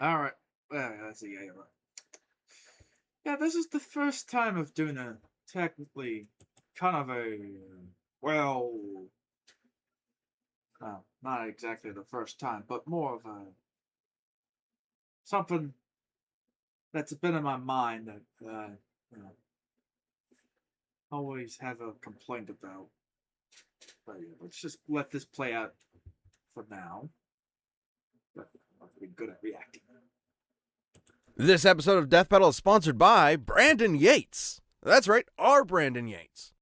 All right. Well, let's see. Yeah, yeah, this is the first time of doing a technically kind of a well, not exactly the first time, but more of a something that's been in my mind that you know, always have a complaint about. But yeah, let's just let this play out for now. But I'm not really good at reacting. This episode of Death Battle is sponsored by Brandon Yates. That's right, our Brandon Yates.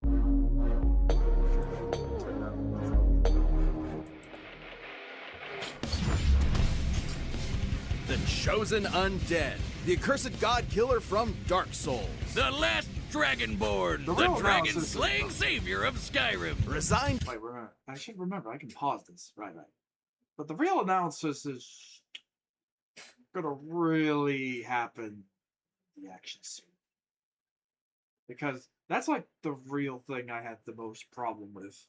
The Chosen Undead, the accursed god killer from Dark Souls. The last Dragonborn, the dragon-slaying savior of Skyrim. Resigned. Wait, I should remember. I can pause this. Right. But the real analysis is gonna really happen in the action scene. Because that's like the real thing I had the most problem with.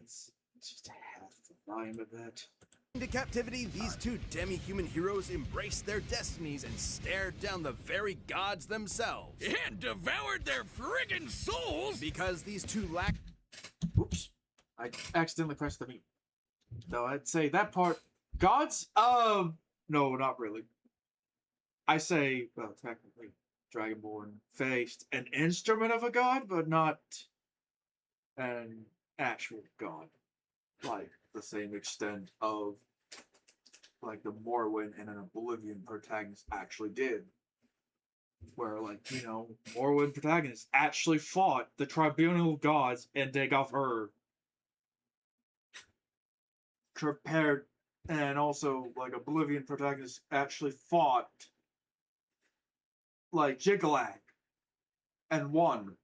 It's just half the volume of that. Into captivity, these two demi-human heroes embraced their destinies and stared down the very gods themselves. And devoured their friggin' souls! Because these two lack... Oops. I accidentally pressed the mute. So I'd say that part... Gods? No, not really. I say, well, technically, Dragonborn faced an instrument of a god, but not an actual god. Like, the same extent of, like, the Morrowind and an Oblivion protagonist actually did. Where, like, Morrowind protagonist actually fought the tribunal gods and Dagoth Ur. Compared, and also, like, Oblivion protagonist actually fought like Jigalag and won.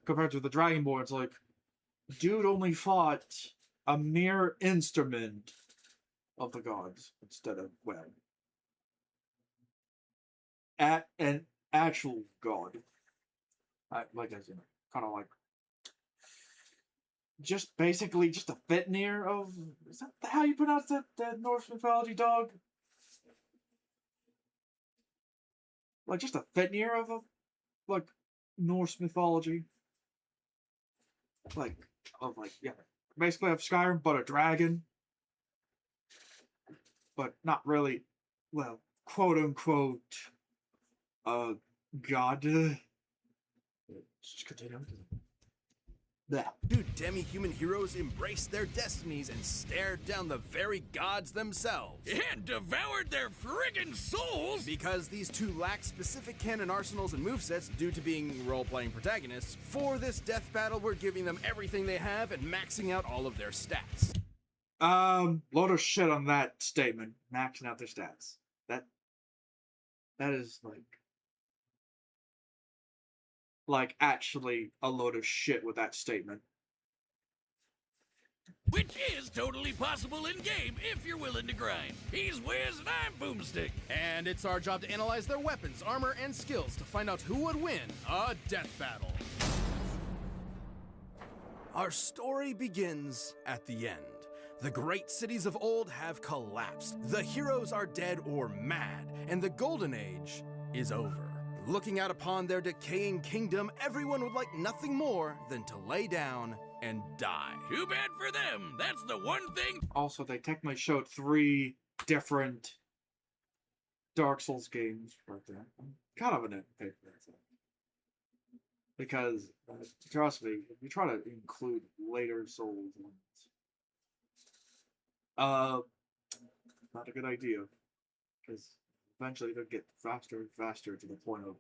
Compared to the Dragonborn, it's like dude only fought a mere instrument of the gods instead of at an actual god. Like as kind of like just basically just a Fitnir of, is that how you pronounce that Norse mythology dog? Like just a Fitnir of like Norse mythology. Basically of Skyrim, but a dragon. But not really, well, quote unquote, god. Just continue. Two demi-human heroes embraced their destinies and stared down the very gods themselves. And devoured their friggin' souls! Because these two lack specific canon arsenals and movesets due to being role-playing protagonists, for this death battle we're giving them everything they have and maxing out all of their stats. Load of shit on that statement. Maxing out their stats. That is like actually a load of shit with that statement. Which is totally possible in-game if you're willing to grind. He's Wiz and I'm Boomstick. And it's our job to analyze their weapons, armor, and skills to find out who would win a death battle. Our story begins at the end. The great cities of old have collapsed. The heroes are dead or mad, and the Golden Age is over. Looking out upon their decaying kingdom, everyone would like nothing more than to lay down and die. Too bad for them. That's the one thing. Also, they technically showed 3 different Dark Souls games right there. I'm kind of an nitpick there. Because, trust me, if you try to include later Souls ones, not a good idea. Because eventually they'll get faster and faster to the point of,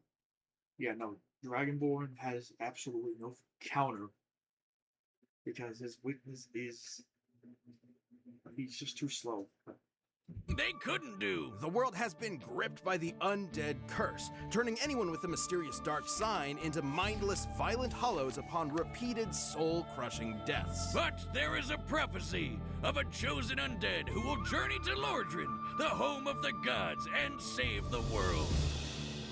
Dragonborn has absolutely no counter. Because his weakness is, he's just too slow. They couldn't do. The world has been gripped by the undead curse, turning anyone with a mysterious dark sign into mindless, violent hollows upon repeated soul-crushing deaths. But there is a prophecy of a chosen undead who will journey to Lordran, the home of the gods, and save the world.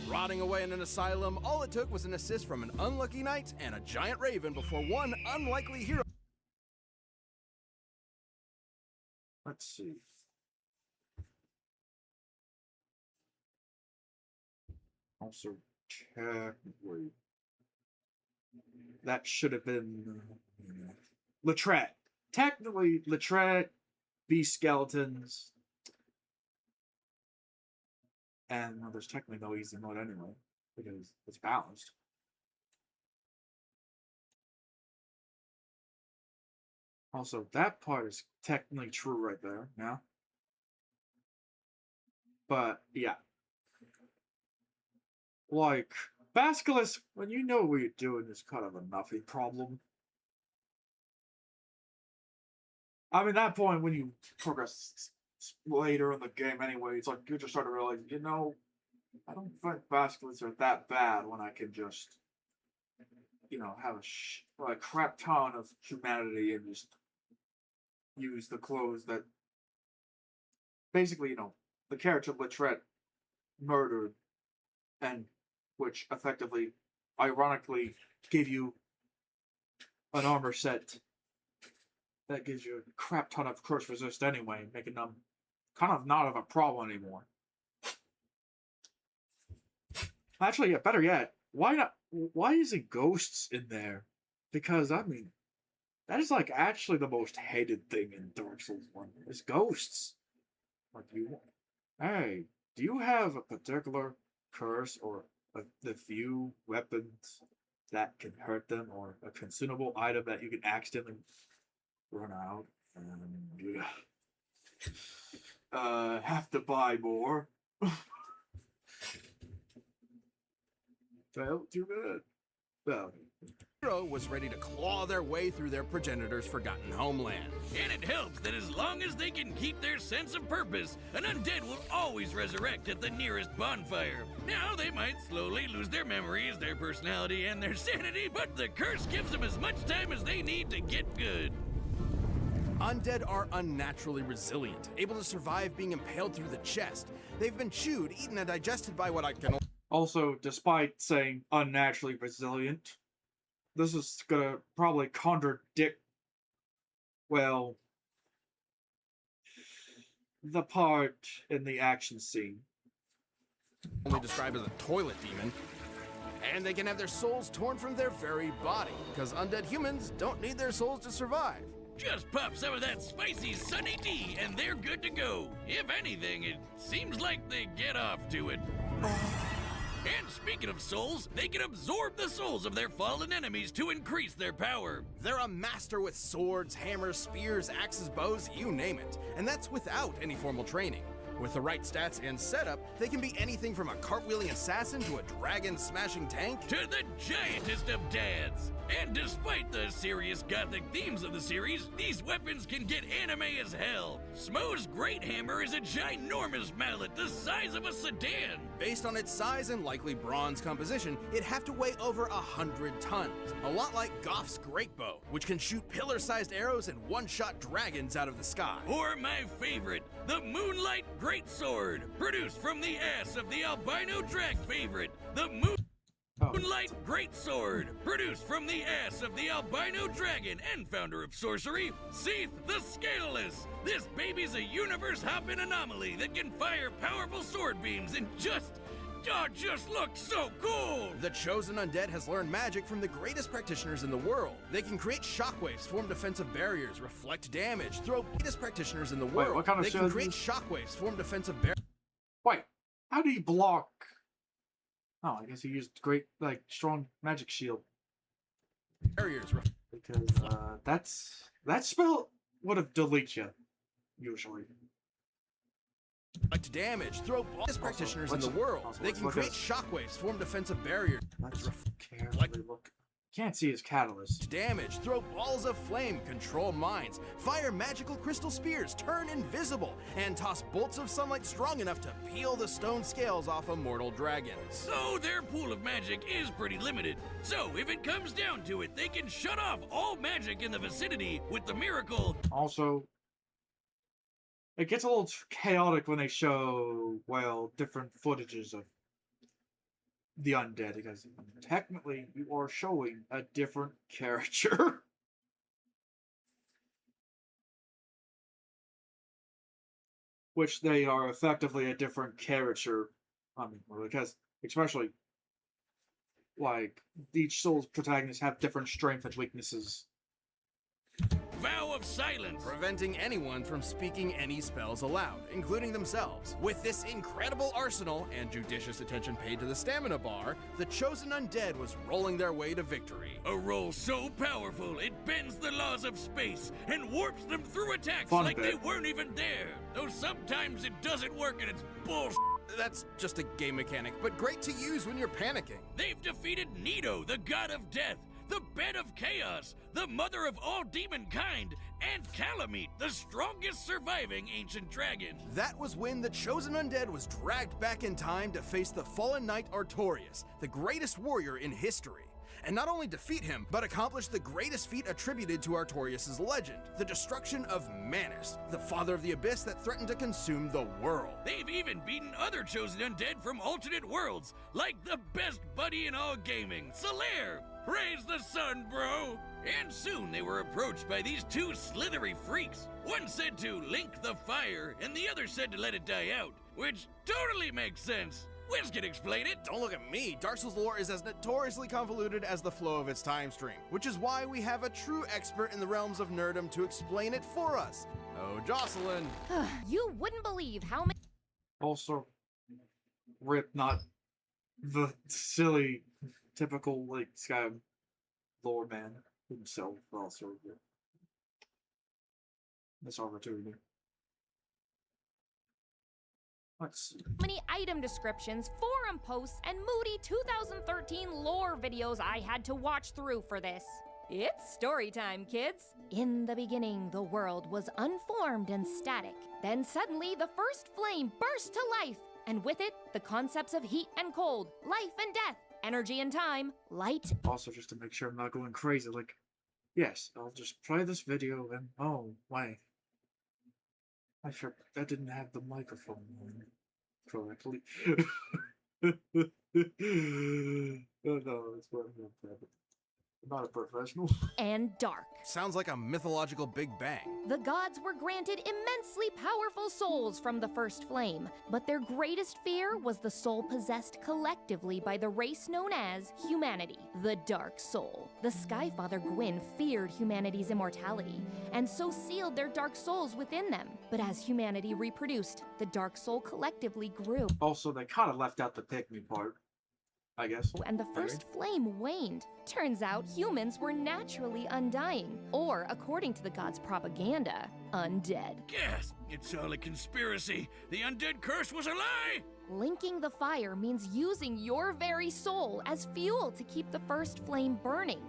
Rotting away in an asylum, all it took was an assist from an unlucky knight and a giant raven before one unlikely hero Let's see. Also, technically, that should have been Latret. Technically, Latret, Beast Skeletons, and well, there's technically no easy mode anyway because it's balanced. Also, that part is technically true right there, yeah. But yeah, like Basculus, when you know what you're doing, is kind of a nothing problem. I mean, that point when you progress later in the game, anyway, it's like you just start to realize, you know, I don't think Basculus are that bad when I can just, you know, have a crap ton of humanity and just use the clothes that basically, you know, the character Latret murdered and which effectively, ironically, gave you an armor set that gives you a crap ton of curse resist anyway, making them kind of not of a problem anymore. Actually, yeah, better yet, why not? Why isn't ghosts in there? Because I mean, that is like actually the most hated thing in Dark Souls 1 is ghosts. Like hey, do you have a particular curse or the few weapons that can hurt them, or a consumable item that you can accidentally run out and have to buy more? Felt too bad. Well, Hero was ready to claw their way through their progenitor's forgotten homeland. And it helps that as long as they can keep their sense of purpose, an undead will always resurrect at the nearest bonfire. Now, they might slowly lose their memories, their personality, and their sanity, but the curse gives them as much time as they need to get good. Undead are unnaturally resilient, able to survive being impaled through the chest. They've been chewed, eaten, and digested by what I can... Also, despite saying unnaturally resilient, this is gonna probably contradict, well, the part in the action scene. Only described as a toilet demon. And they can have their souls torn from their very body, because undead humans don't need their souls to survive. Just pop some of that spicy Sunny D and they're good to go. If anything, it seems like they get off to it. And speaking of souls, they can absorb the souls of their fallen enemies to increase their power. They're a master with swords, hammers, spears, axes, bows, you name it. And that's without any formal training. With the right stats and setup, they can be anything from a cartwheeling assassin to a dragon-smashing tank. To the giantest of dads. And despite the serious gothic themes of the series, these weapons can get anime as hell. Smo's Great Hammer is a ginormous mallet the size of a sedan. Based on its size and likely bronze composition, it'd have to weigh over 100 tons. A lot like Goff's Great Bow, which can shoot pillar-sized arrows and one-shot dragons out of the sky. Or my favorite, the Moonlight Great Sword, produced from the ass of the albino drag favorite, the Moonlight Great Sword, produced from the ass of the albino dragon and founder of sorcery, Seath the Scaleless. This baby's a universe-hopping anomaly that can fire powerful sword beams and just looks so cool! The chosen undead has learned magic from the greatest practitioners in the world. They can create shockwaves, form defensive barriers, reflect damage, throw greatest practitioners in the world. Wait, what kind of They can create shockwaves, form defensive barriers. Wait, how do you block? Oh, I guess he used great, like, strong magic shield. Because, that spell would have deleted you, usually. Like to damage, throw balls practitioners in the world. They can create shockwaves, form defensive barriers. Let's carefully look. Can't see his catalyst. Damage, throw balls of flame, control minds, fire magical crystal spears, turn invisible, and toss bolts of sunlight strong enough to peel the stone scales off of mortal dragons. So their pool of magic is pretty limited. So if it comes down to it, they can shut off all magic in the vicinity with the miracle. Also, it gets a little chaotic when they show, well, different footages of the undead, because technically you are showing a different character. which they are effectively a different character. I mean, because especially like each soul's protagonists have different strengths and weaknesses. Vow of silence. Preventing anyone from speaking any spells aloud, including themselves. With this incredible arsenal and judicious attention paid to the stamina bar, the chosen undead was rolling their way to victory. A roll so powerful it bends the laws of space and warps them through attacks Fun like bit. they weren't even there. Though sometimes it doesn't work and it's bullshit. That's just a game mechanic, but great to use when you're panicking. They've defeated Nido, the god of death, the bed of chaos, the mother of all demon kind, and Calamite, the strongest surviving ancient dragon. That was when the chosen undead was dragged back in time to face the fallen knight Artorias, the greatest warrior in history. And not only defeat him, but accomplish the greatest feat attributed to Artorias' legend, the destruction of Manus, the father of the abyss that threatened to consume the world. They've even beaten other chosen undead from alternate worlds, like the best buddy in all gaming, Solaire. Praise the sun, bro! And soon they were approached by these two slithery freaks. One said to link the fire, and the other said to let it die out, which totally makes sense. Wiz can explain it. Don't look at me. Dark Souls lore is as notoriously convoluted as the flow of its time stream, which is why we have a true expert in the realms of nerdom to explain it for us. Oh, Jocelyn. You wouldn't believe how many. Also, rip not the silly, typical like Skyrim lore man himself. Also, yeah. This opportunity. Let's see. Many item descriptions, forum posts, and moody 2013 lore videos I had to watch through for this. It's story time, kids. In the beginning, the world was unformed and static. Then suddenly, the first flame burst to life, and with it, the concepts of heat and cold, life and death, energy and time, light. Also, just to make sure I'm not going crazy, like, yes, I'll just play this video and oh, wait. I sure that didn't have the microphone on correctly. Oh no, it's what I'm not a professional. And dark. Sounds like a mythological Big Bang. The gods were granted immensely powerful souls from the first flame, but their greatest fear was the soul possessed collectively by the race known as humanity, the Dark Soul. The Skyfather Gwyn feared humanity's immortality, and so sealed their dark souls within them. But as humanity reproduced, the Dark Soul collectively grew, Also, they kind of left out the pick me part, I guess. and the first flame waned. Turns out humans were naturally undying, or according to the gods' propaganda, undead. Gasp! It's all a conspiracy. The undead curse was a lie! Linking the fire means using your very soul as fuel to keep the first flame burning.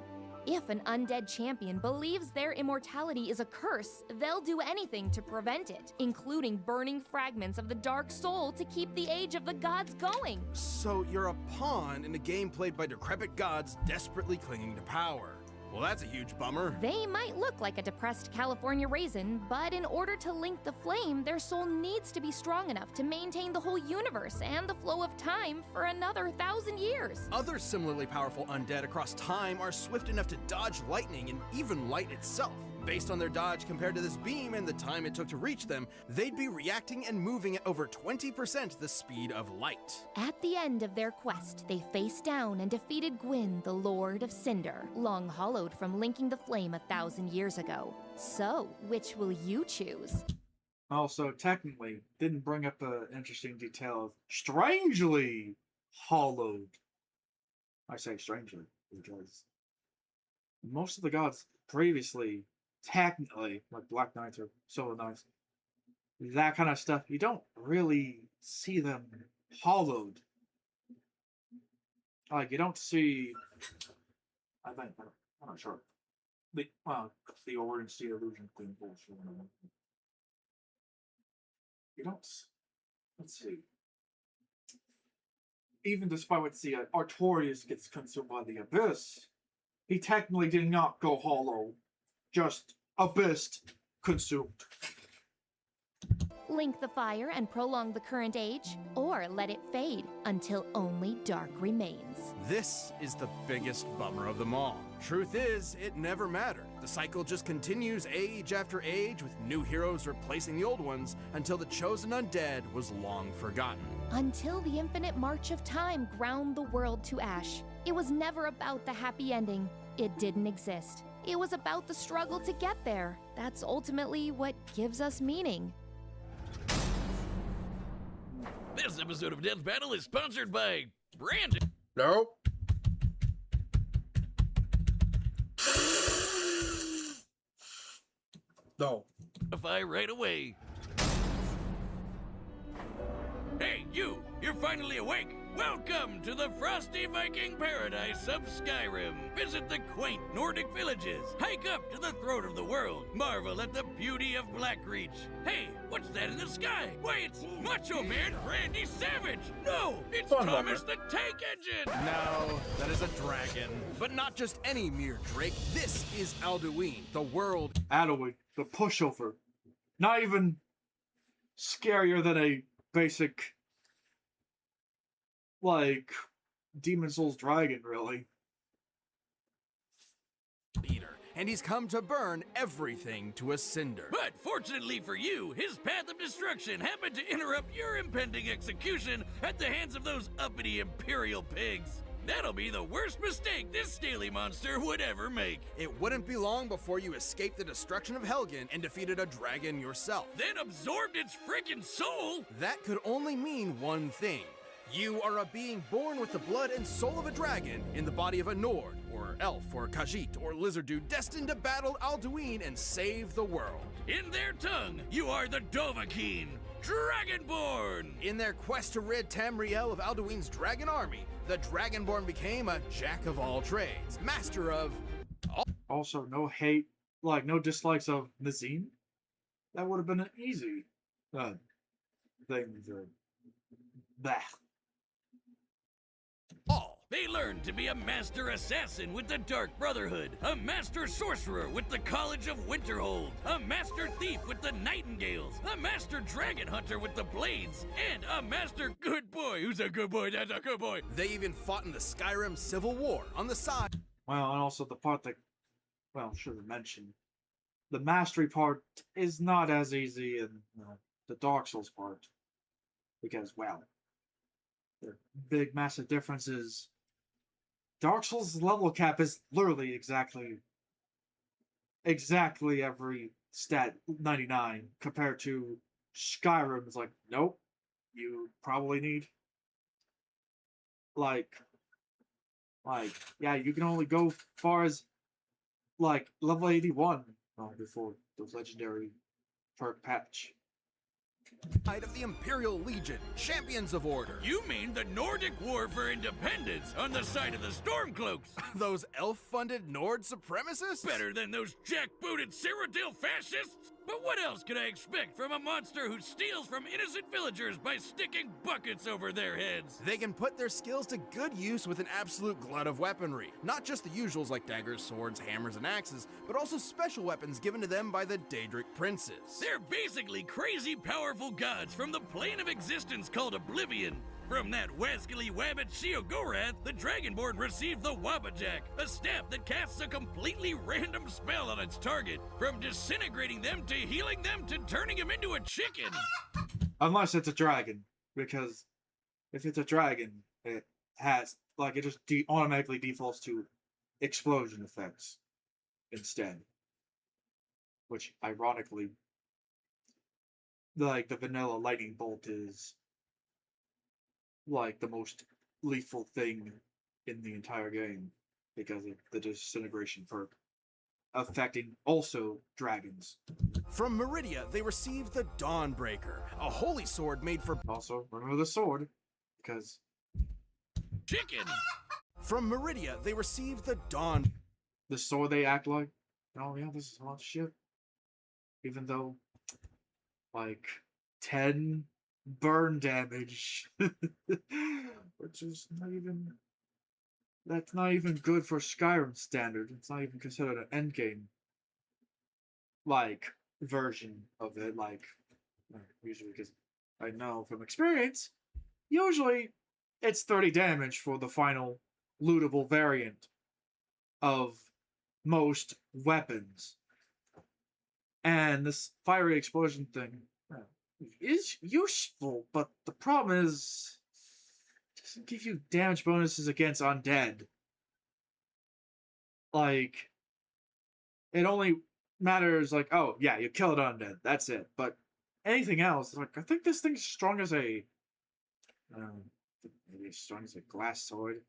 If an undead champion believes their immortality is a curse, they'll do anything to prevent it, including burning fragments of the Dark Soul to keep the Age of the Gods going. So you're a pawn in a game played by decrepit gods desperately clinging to power. Well, that's a huge bummer. They might look like a depressed California raisin, but in order to link the flame, their soul needs to be strong enough to maintain the whole universe and the flow of time for another 1,000 years. Other similarly powerful undead across time are swift enough to dodge lightning and even light itself. Based on their dodge compared to this beam and the time it took to reach them, they'd be reacting and moving at over 20% the speed of light. At the end of their quest, they faced down and defeated Gwyn, the Lord of Cinder, long hollowed from linking the flame 1,000 years ago. So, which will you choose? Also, technically, didn't bring up an interesting detail of strangely hollowed. I say strangely because most of the gods previously, technically, like Black Knights or Silver Knights, that kind of stuff, you don't really see them hollowed. Like, you don't see, I think, I'm not sure. The Orange Sea Illusion thing bullshit. You don't, let's see. Even despite what see, Artorias gets consumed by the Abyss, he technically did not go hollow, just abyssed, consumed. Link the fire and prolong the current age, or let it fade until only dark remains. This is the biggest bummer of them all. Truth is, it never mattered. The cycle just continues age after age, with new heroes replacing the old ones, until the chosen undead was long forgotten. Until the infinite march of time ground the world to ash. It was never about the happy ending. It didn't exist. It was about the struggle to get there. That's ultimately what gives us meaning. This episode of Death Battle is sponsored by Rant. Nope. No. Right away. Hey, you! You're finally awake! Welcome to the frosty Viking paradise of Skyrim. Visit the quaint Nordic villages. Hike up to the throne of the world. Marvel at the beauty of Blackreach. Hey, what's that in the sky? Why, it's Macho Man Randy Savage! No, it's Thomas the Tank Engine! No, that is a dragon. But not just any mere drake. This is Alduin, the world. Alduin, the pushover. Not even scarier than a basic, like, Demon Souls dragon, really. Leader, and he's come to burn everything to a cinder. But fortunately for you, his path of destruction happened to interrupt your impending execution at the hands of those uppity Imperial pigs. That'll be the worst mistake this Staley monster would ever make. It wouldn't be long before you escaped the destruction of Helgen and defeated a dragon yourself. Then absorbed its frickin' soul! That could only mean one thing. You are a being born with the blood and soul of a dragon in the body of a Nord, or elf, or Khajiit, or lizard dude destined to battle Alduin and save the world. In their tongue, you are the Dovahkiin, Dragonborn! In their quest to rid Tamriel of Alduin's dragon army, the Dragonborn became a jack of all trades, master of all. Also, no hate, like, no dislikes of Nazim. That would have been an easy thing to... Bah. They learned to be a master assassin with the Dark Brotherhood, a master sorcerer with the College of Winterhold, a master thief with the Nightingales, a master dragon hunter with the Blades, and a master good boy. Who's a good boy? That's a good boy. They even fought in the Skyrim Civil War on the side. Well, and also the part that, well, should have mentioned. The mastery part is not as easy in the Dark Souls part. Because, well, there are big, massive differences. Dark Souls' level cap is literally exactly every stat 99 compared to Skyrim. It's like, nope, you probably need like yeah, you can only go far as like level 81 before the legendary perk patch. Of the Imperial Legion, champions of order. You mean the Nordic War for Independence on the side of the Stormcloaks? Those elf-funded Nord supremacists? Better than those jackbooted Cyrodiil fascists? But what else could I expect from a monster who steals from innocent villagers by sticking buckets over their heads? They can put their skills to good use with an absolute glut of weaponry. Not just the usuals like daggers, swords, hammers, and axes, but also special weapons given to them by the Daedric princes. They're basically crazy powerful gods from the plane of existence called Oblivion. From that wascally wabbit Sheogorath, the Dragonborn received the Wabbajack, a staff that casts a completely random spell on its target, from disintegrating them to healing them to turning him into a chicken. Unless it's a dragon, because if it's a dragon, it has, like, it just automatically defaults to explosion effects instead. Which, ironically, like, the vanilla lightning bolt is like the most lethal thing in the entire game because of the disintegration perk affecting also dragons. From Meridia, they received the Dawnbreaker, a holy sword made for... Also, remember the sword, because... Chicken! From Meridia, they received the Dawn... The sword they act like, oh yeah, this is a lot of shit. Even though, like, 10 burn damage, which is not even, that's not even good for Skyrim standard. It's not even considered an endgame like version of it. Like Usually, because I know from experience, usually it's 30 damage for the final lootable variant of most weapons. And this fiery explosion thing is useful, but the problem is it doesn't give you damage bonuses against undead. Like, it only matters, like, oh, yeah, you killed undead, that's it. But anything else, like, I think this thing's as strong as a, maybe as strong as a glass sword.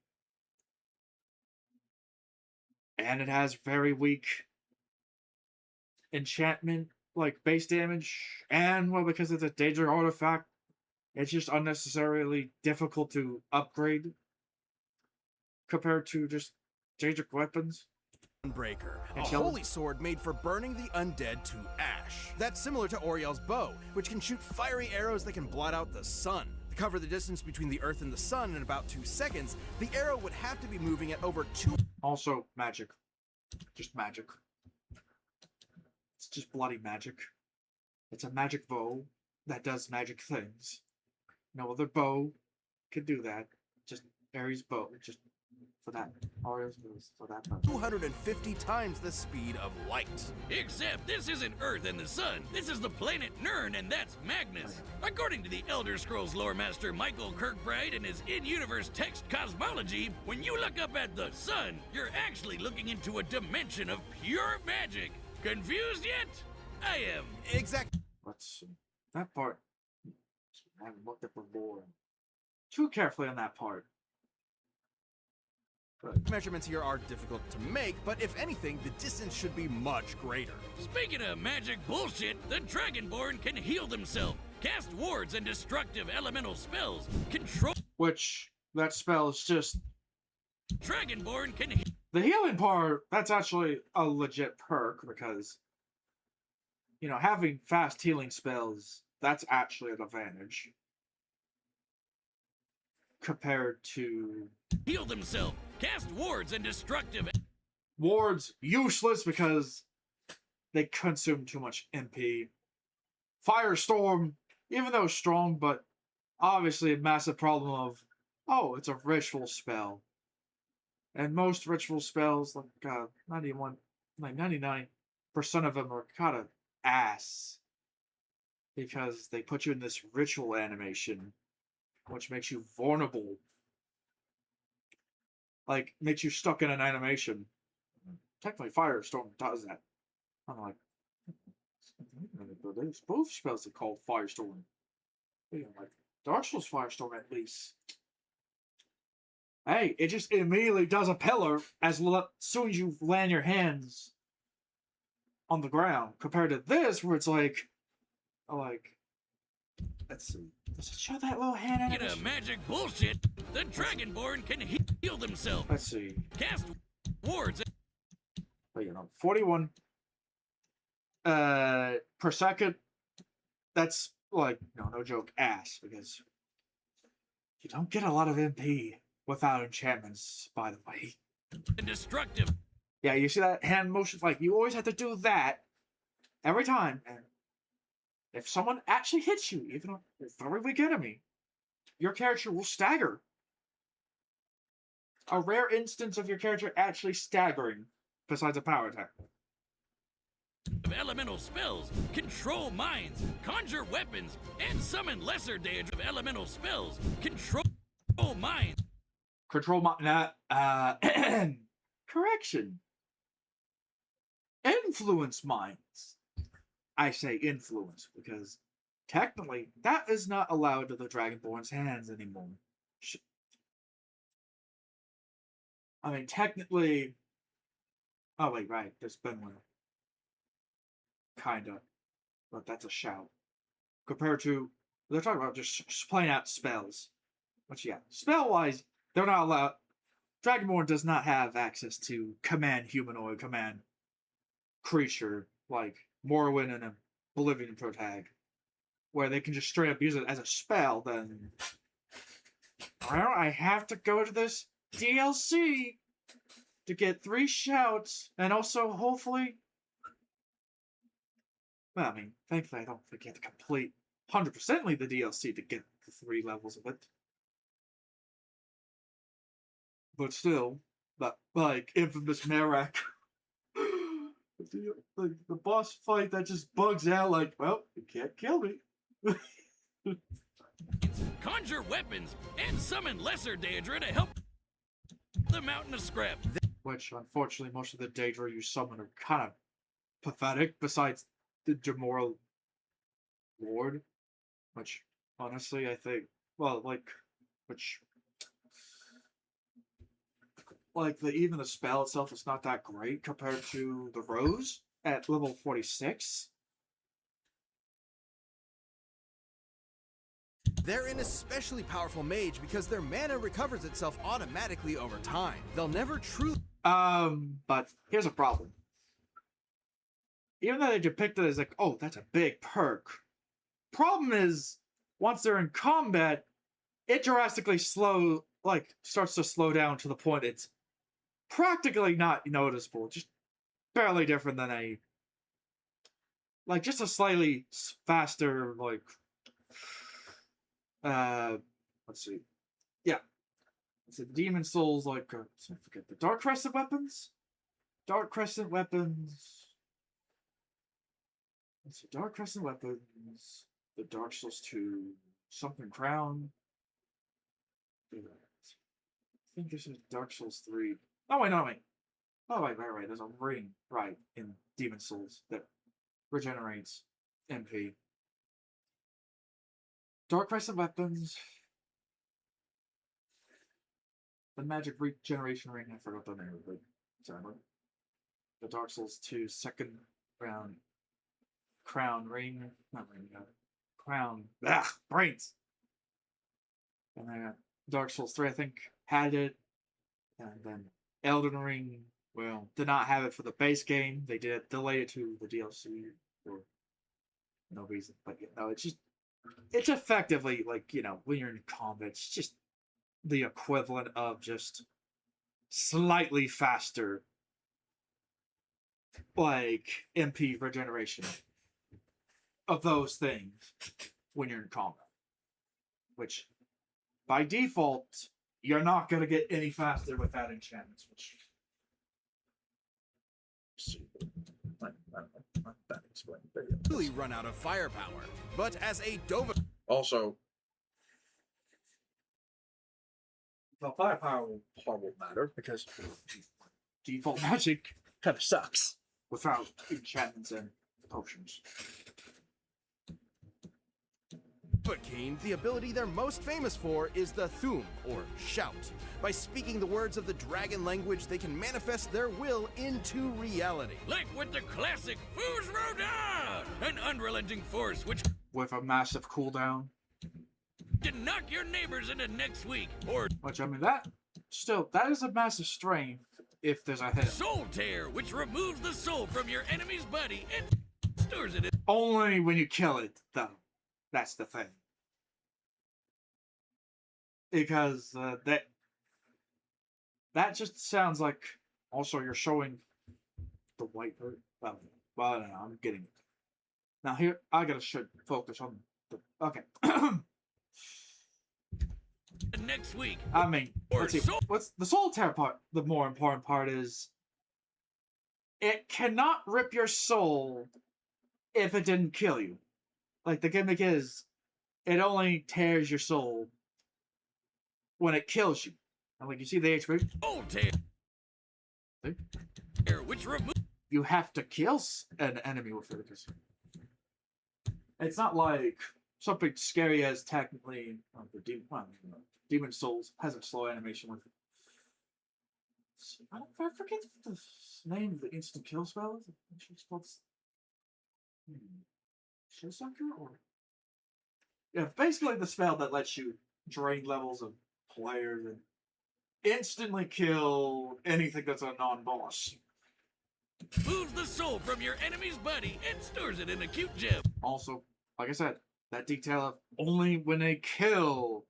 And it has very weak enchantment, like, base damage. And, well, because it's a danger artifact, it's just unnecessarily difficult to upgrade compared to just danger weapons. Breaker, a holy sword made for burning the undead to ash. That's similar to Oriel's bow, which can shoot fiery arrows that can blot out the sun. To cover the distance between the Earth and the sun in about 2 seconds, the arrow would have to be moving at over 2... Also, magic. Just magic. It's just bloody magic. It's a magic bow that does magic things. No other bow can do that. Just Ares' bow. Just for that. Ariel's bow for that bow. 250 times the speed of light. Except this isn't Earth and the Sun. This is the planet Nirn, and that's Magnus. According to the Elder Scrolls lore master Michael Kirkbride and his in-universe text cosmology, when you look up at the Sun, you're actually looking into a dimension of pure magic. Confused yet? I am. Exactly. Let's see. That part. I haven't looked at before too carefully on that part. But Measurements here are difficult to make, but if anything, the distance should be much greater. Speaking of magic bullshit, the Dragonborn can heal themselves, cast wards and destructive elemental spells, control... which, that spell is just... Dragonborn can... The healing part, that's actually a legit perk, because, you know, having fast healing spells, that's actually an advantage. Compared to... heal themselves, cast wards and destructive... Wards, useless because they consume too much MP. Firestorm, even though strong, but obviously a massive problem of, oh, it's a ritual spell. And most ritual spells, like 99% of them are kind of ass. Because they put you in this ritual animation, which makes you vulnerable. Like, makes you stuck in an animation. Technically, Firestorm does that. I'm like, there's both spells that called Firestorm. You know, like, Dark Souls Firestorm at least. Hey, it just immediately does a pillar as soon as you land your hands on the ground. Compared to this, where it's like, let's see. Does it show that little hand Get animation? a magic bullshit. The Dragonborn can heal themselves, Let's see. cast wards... But, you know, 41 per second. That's, like, no joke, ass. Because you don't get a lot of MP without enchantments, by the way. and destructive... Yeah, you see that hand motion? Like, you always have to do that every time. And if someone actually hits you, even a very weak enemy, your character will stagger. A rare instance of your character actually staggering, besides a power attack. of elemental spells, control minds, conjure weapons, and summon lesser damage of elemental spells, control minds. Control correction. Influence minds. I say influence because technically that is not allowed to the Dragonborn's hands anymore. I mean, technically... Oh, wait, right. There's been one. Kinda. But that's a shout. Compared to... They're talking about just playing out spells. Which, yeah. Spell-wise, they're not allowed... Dragonborn does not have access to command humanoid, command creature, like Morrowind and Oblivion Protag. Where they can just straight up use it as a spell, then... Well, I have to go to this DLC to get 3 shouts, and also, hopefully... Well, I mean, thankfully I don't forget to complete 100%ly the DLC to get the 3 levels of it. But still, that, like, infamous Merak. the boss fight that just bugs out, like, well, you can't kill me. Conjure weapons and summon lesser Daedra to help the mountain of scrap. Which, unfortunately, most of the Daedra you summon are kind of pathetic, besides the Jamoral Lord. Which, honestly, I think, well, like, which, like, even the spell itself is not that great compared to the Rose at level 46. They're an especially powerful mage because their mana recovers itself automatically over time. They'll never truly... But here's a problem. Even though they depict it as like, oh, that's a big perk. Problem is, once they're in combat, it drastically starts to slow down to the point it's practically not noticeable. Just barely different than just a slightly faster, let's see. Yeah. It's a Demon Souls, I forget the Dark Crescent weapons? Dark Crescent weapons. Let's see, Dark Crescent weapons. The Dark Souls 2 something crown. I think this is Dark Souls 3. Oh wait, no wait. Oh wait, right. There's a ring, right, in Demon Souls that regenerates MP. Dark Crescent weapons. The magic regeneration ring, I forgot the name of it. Sorry. The Dark Souls 2 second round crown ring. Not ring, crown. Brains! And then Dark Souls 3, I think, had it. And then Elden Ring, well, did not have it for the base game. They did delay it to the DLC for no reason. But it's effectively, when you're in combat, it's just the equivalent of just slightly faster, MP regeneration of those things when you're in combat. Which, by default, you're not going to get any faster without enchantments, which... really run out of firepower. But as a Dova... Also, the firepower won't matter because default magic kind of sucks without enchantments and potions. But Kane, the ability they're most famous for is the Thum, or shout. By speaking the words of the dragon language, they can manifest their will into reality. Like with the classic Fus Roda, an unrelenting force which With a massive cooldown. can knock your neighbors into next week, or Which, I mean, that is a massive strength if there's a hit. Soul Tear, which removes the soul from your enemy's body and stores it in. Only when you kill it, though. That's the thing. Because that just sounds like also you're showing the white bird. Well, I don't know, I'm getting it. Now here, I should focus on the... Okay. Next week. I mean, let's see. What's the solitaire part? The more important part is it cannot rip your soul if it didn't kill you. Like, the gimmick is, it only tears your soul when it kills you. And like, you see the HP? Soul Tear, which removes... You have to kill an enemy with it. Because it's not like something scary as technically... Demon Souls has a slow animation with it. I forget the name of the instant kill spell. It's called... Showsucker, or yeah, basically the spell that lets you drain levels of players and instantly kill anything that's a non-boss. Moves the soul from your enemy's body and stores it in a cute gem. Also, like I said, that detail of only when they kill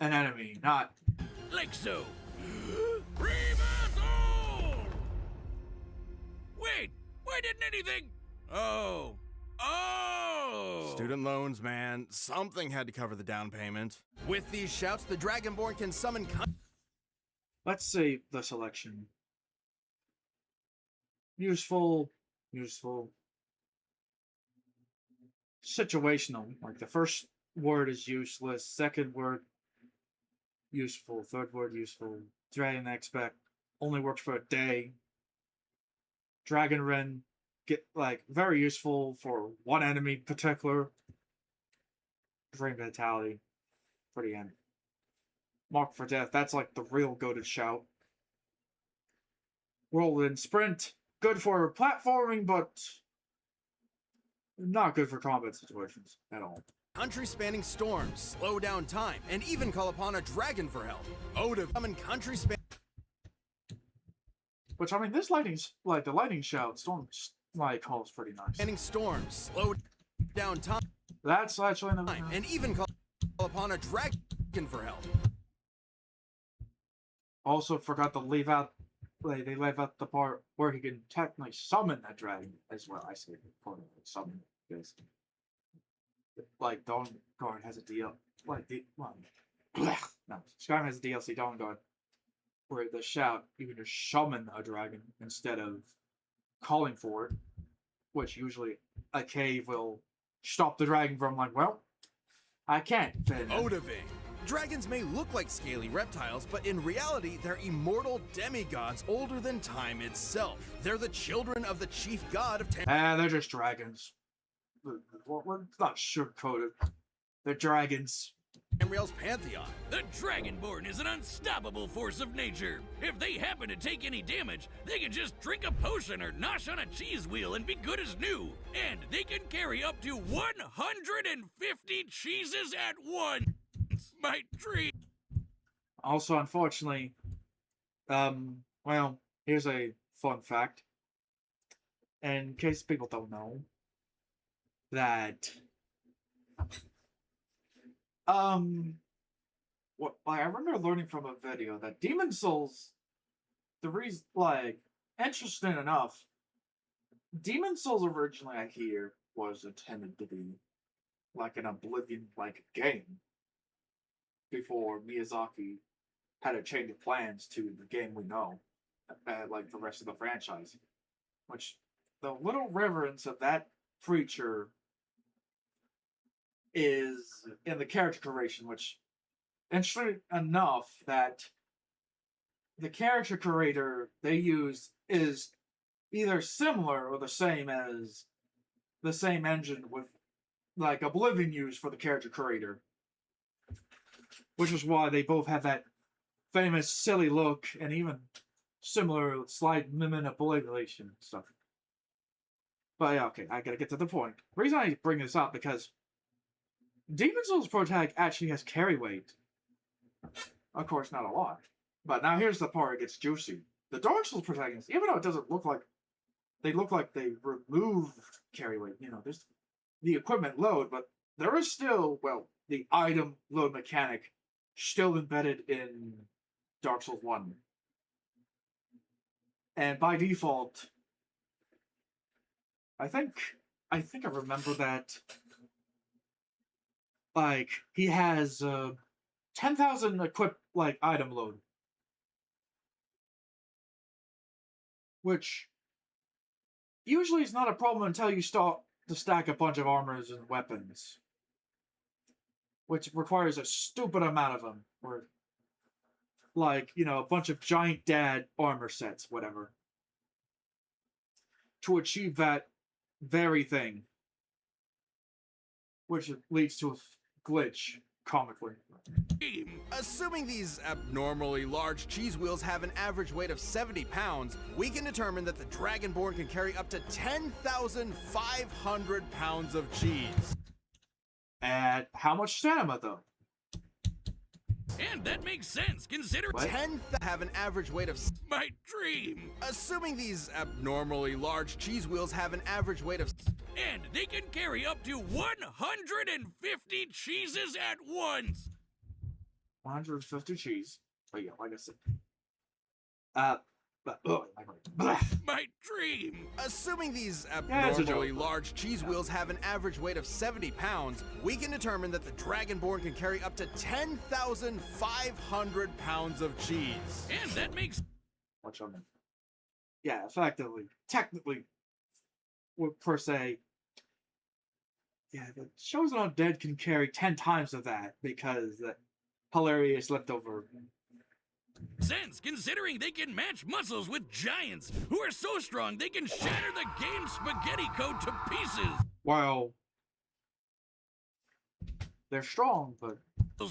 an enemy, not like so. Reversal! Wait, why didn't anything? Oh. Student loans, man. Something had to cover the down payment. With these shouts, the Dragonborn can summon... Let's see the selection. Useful, useful. Situational. Like the first word is useless, second word useful, third word useful. Dragon expect only works for a day. Dragon Ren get like very useful for one enemy in particular. Drain Vitality. Pretty end. Mark for Death, that's like the real goated shout. Roll in Sprint, good for platforming, but not good for combat situations at all. Country-spanning storms, slow down time, and even call upon a dragon for help. Ode of summon country-spanning... Which, I mean, this lightning's, like, the lightning shout, storm, like, calls pretty nice. ...spanning storms, slow down time... That's actually another... ...and even call upon a dragon for help. Also forgot to leave out, like, they leave out the part where he can technically summon that dragon as well. I say part of it, summon, because, like, Dawnguard has a deal, like, well, no, Skyrim has a DLC, Dawnguard, where the shout, you can just summon a dragon instead of calling for it, which usually a cave will stop the dragon from, like, well, I can't. Odaving. Dragons may look like scaly reptiles, but in reality, they're immortal demigods older than time itself. They're the children of the chief god of they're just dragons. It's not sugar-coated. They're dragons. Tamriel's pantheon. The Dragonborn is an unstoppable force of nature. If they happen to take any damage, they can just drink a potion or nosh on a cheese wheel and be good as new. And they can carry up to 150 cheeses at once. My dream. Also, unfortunately, well, here's a fun fact. In case people don't know, that what I remember learning from a video that Demon Souls, the reason, like, interesting enough, Demon Souls originally, I hear, was intended to be like an Oblivion-like game before Miyazaki had a change of plans to the game we know, like the rest of the franchise. Which, the little reverence of that creature is in the character creation, which, interesting enough, that the character creator they use is either similar or the same as the same engine with, like, Oblivion used for the character creator. Which is why they both have that famous silly look and even similar slight manipulation stuff. But yeah, okay, I gotta get to the point. The reason I bring this up because Demon Souls Protag actually has carry weight. Of course, not a lot. But now here's the part that gets juicy. The Dark Souls protagonists, even though it doesn't look like they removed carry weight, you know, there's the equipment load, but there is still, well, the item load mechanic still embedded in Dark Souls 1. And by default, I think I remember that, like, he has 10,000 equipped, like, item load. Which usually is not a problem until you start to stack a bunch of armors and weapons. Which requires a stupid amount of them. Or, like, you know, a bunch of giant dad armor sets, whatever. To achieve that very thing. Which leads to a glitch, comically. Assuming these abnormally large cheese wheels have an average weight of 70 pounds, we can determine that the Dragonborn can carry up to 10,500 pounds of cheese. At how much stamina, though? And that makes sense, considering 10 have an average weight of... My dream! Assuming these abnormally large cheese wheels have an average weight of... And they can carry up to 150 cheeses at once! 150 cheese. But yeah, like I said. My dream! Assuming these it's a abnormally joke. large cheese wheels have an average weight of 70 pounds, we can determine that the Dragonborn can carry up to 10,500 pounds of cheese. And that makes Which I mean, yeah, effectively, technically, per se, yeah, the Chosen Undead can carry 10 times of that because that hilarious leftover. sense, considering they can match muscles with giants who are so strong they can shatter the game's spaghetti code to pieces. Well, they're strong, but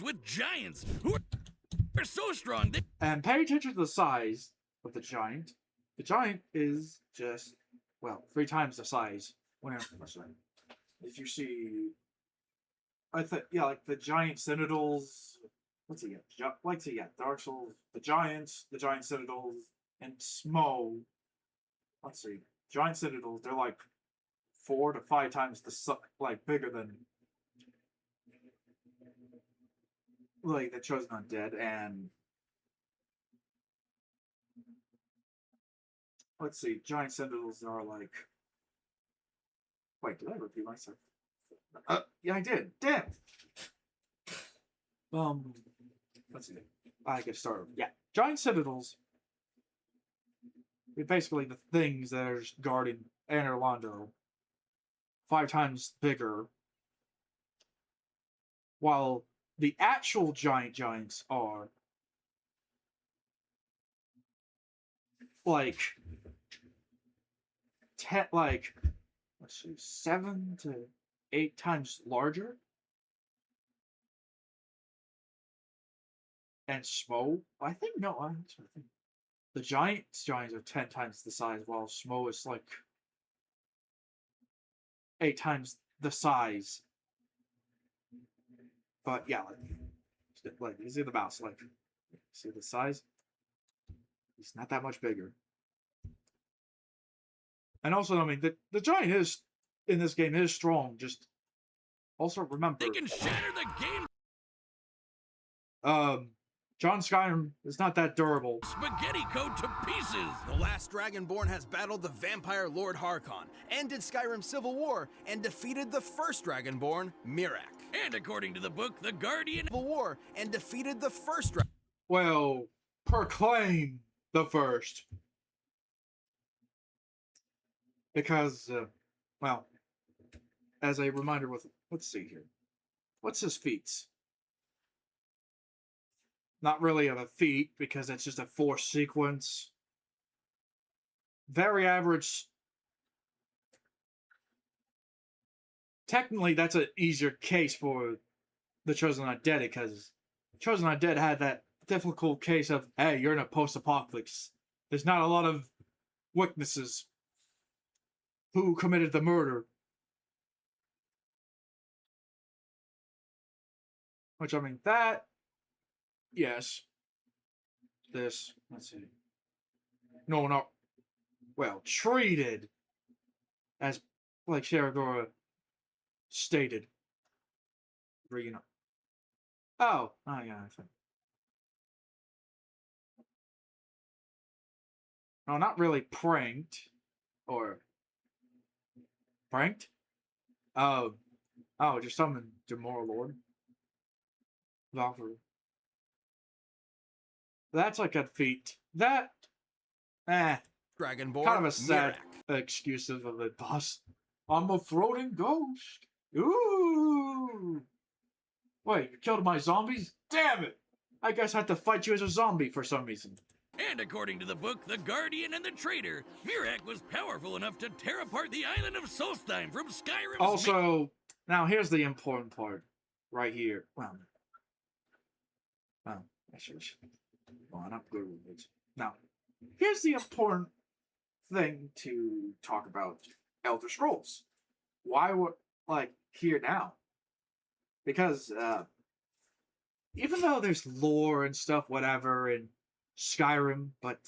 With giants who are so strong they and pay attention to the size of the giant. The giant is just, well, 3 times the size. If you see, I think, yeah, like the giant citadels. What's it get? Like to get Dark Souls, the giant citadels, and Smo. Let's see, giant citadels. They're like 4 to 5 times like bigger than like the Chosen Undead, and let's see, giant citadels are like. Wait, did I repeat myself? Yeah, I did. Damn. Let's see. I get started. Yeah, giant citadels. Are basically the things that are guarding Anor Londo 5 times bigger, while the actual giants are like 10, like let's see, 7 to 8 times larger. And Smo, I think no, I'm trying to think. The giants are 10 times the size, while Smo is like 8 times the size. But yeah, like you see the mouse, like see the size? He's not that much bigger. And also, I mean, the giant is in this game is strong. Just also remember, they can shatter the game John Skyrim is not that durable. spaghetti code to pieces. The last Dragonborn has battled the vampire Lord Harkon, ended Skyrim's civil war, and defeated the first Dragonborn, Miraak. And according to the book, the Guardian Civil war and defeated the first Well, proclaim the first. Because, well, as a reminder with, let's see here. What's his feats? Not really of a feat, because it's just a force sequence. Very average. Technically, that's an easier case for the Chosen Undead, because Chosen Undead had that difficult case of, hey, you're in a post-apocalypse. There's not a lot of witnesses. Who committed the murder? Which, I mean, that... Yes. This, let's see. No, not... Well, treated as, like Sharagora stated. You know. Oh, yeah, I think. No, not really pranked. Or... Pranked? Oh, just summoned Demora Lord. Valkyrie. That's like a feat. That, Dragonborn, kind of a sad Miraak. excuse of a boss. I'm a floating ghost. Ooh. Wait, you killed my zombies? Damn it! I guess I have to fight you as a zombie for some reason. And according to the book, The Guardian and the Traitor, Miraak was powerful enough to tear apart the island of Solstheim from Skyrim's Also, now here's the important part. Right here. Well, I should. Well, I'm not good with it. Now, here's the important thing to talk about Elder Scrolls. Why would, like, here now? Because, even though there's lore and stuff, whatever, in Skyrim, but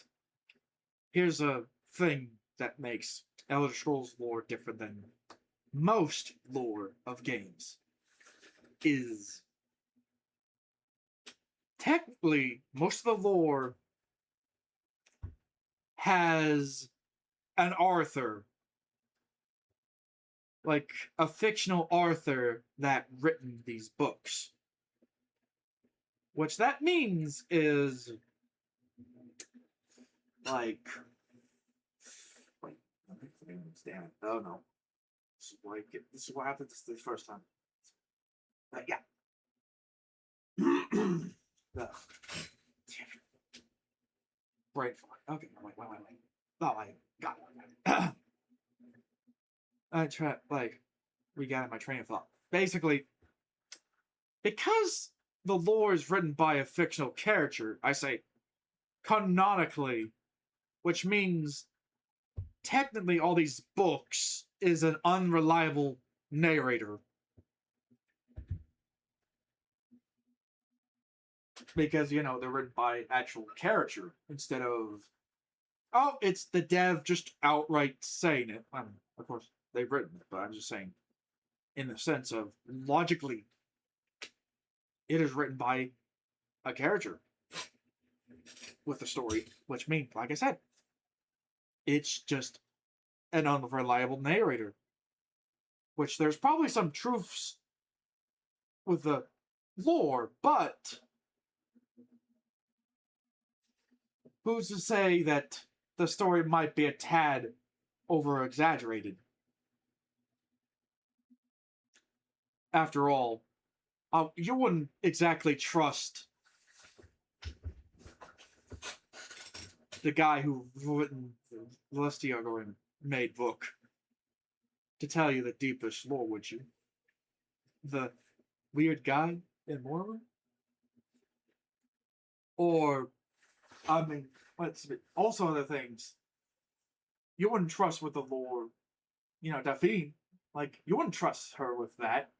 here's a thing that makes Elder Scrolls lore different than most lore of games. Is technically most of the lore has an Arthur, like a fictional Arthur that written these books. Which that means is like, wait, damn it, oh no, this is what happened the first time. But yeah. Ugh. Damn it. Brain fog. Okay, wait. Oh, I got it. I try, like, we got my train of thought. Basically, because the lore is written by a fictional character, I say canonically, which means technically all these books is an unreliable narrator. Because, you know, they're written by actual character instead of, oh, it's the dev just outright saying it. I mean, of course, they've written it, but I'm just saying, in the sense of, logically, it is written by a character with a story, which means, like I said, it's just an unreliable narrator. Which there's probably some truths with the lore, but who's to say that the story might be a tad over-exaggerated? After all, you wouldn't exactly trust the guy who written the Lestiagoran made book to tell you the deepest lore, would you? The weird guy in Mormon? Or, I mean, also other things. You wouldn't trust with the lore, you know, Daphne. Like, you wouldn't trust her with that.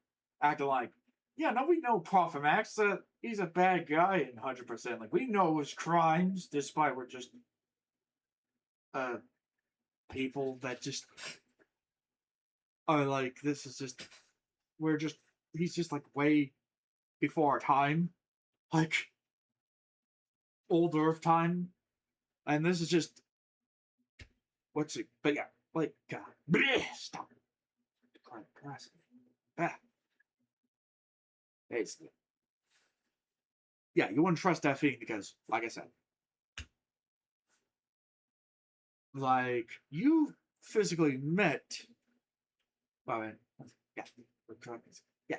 Acting like, yeah, no, we know Prophet Max, he's a bad guy in 100%. Like, we know his crimes, despite we're just, people that just are like, this is just, he's just, like, way before our time. Like, old Earth time. And this is just, what's it, but yeah, like, God, bleh, stop. Back. Basically. Yeah, you wouldn't trust Daphne because, like I said, like, you physically met, well,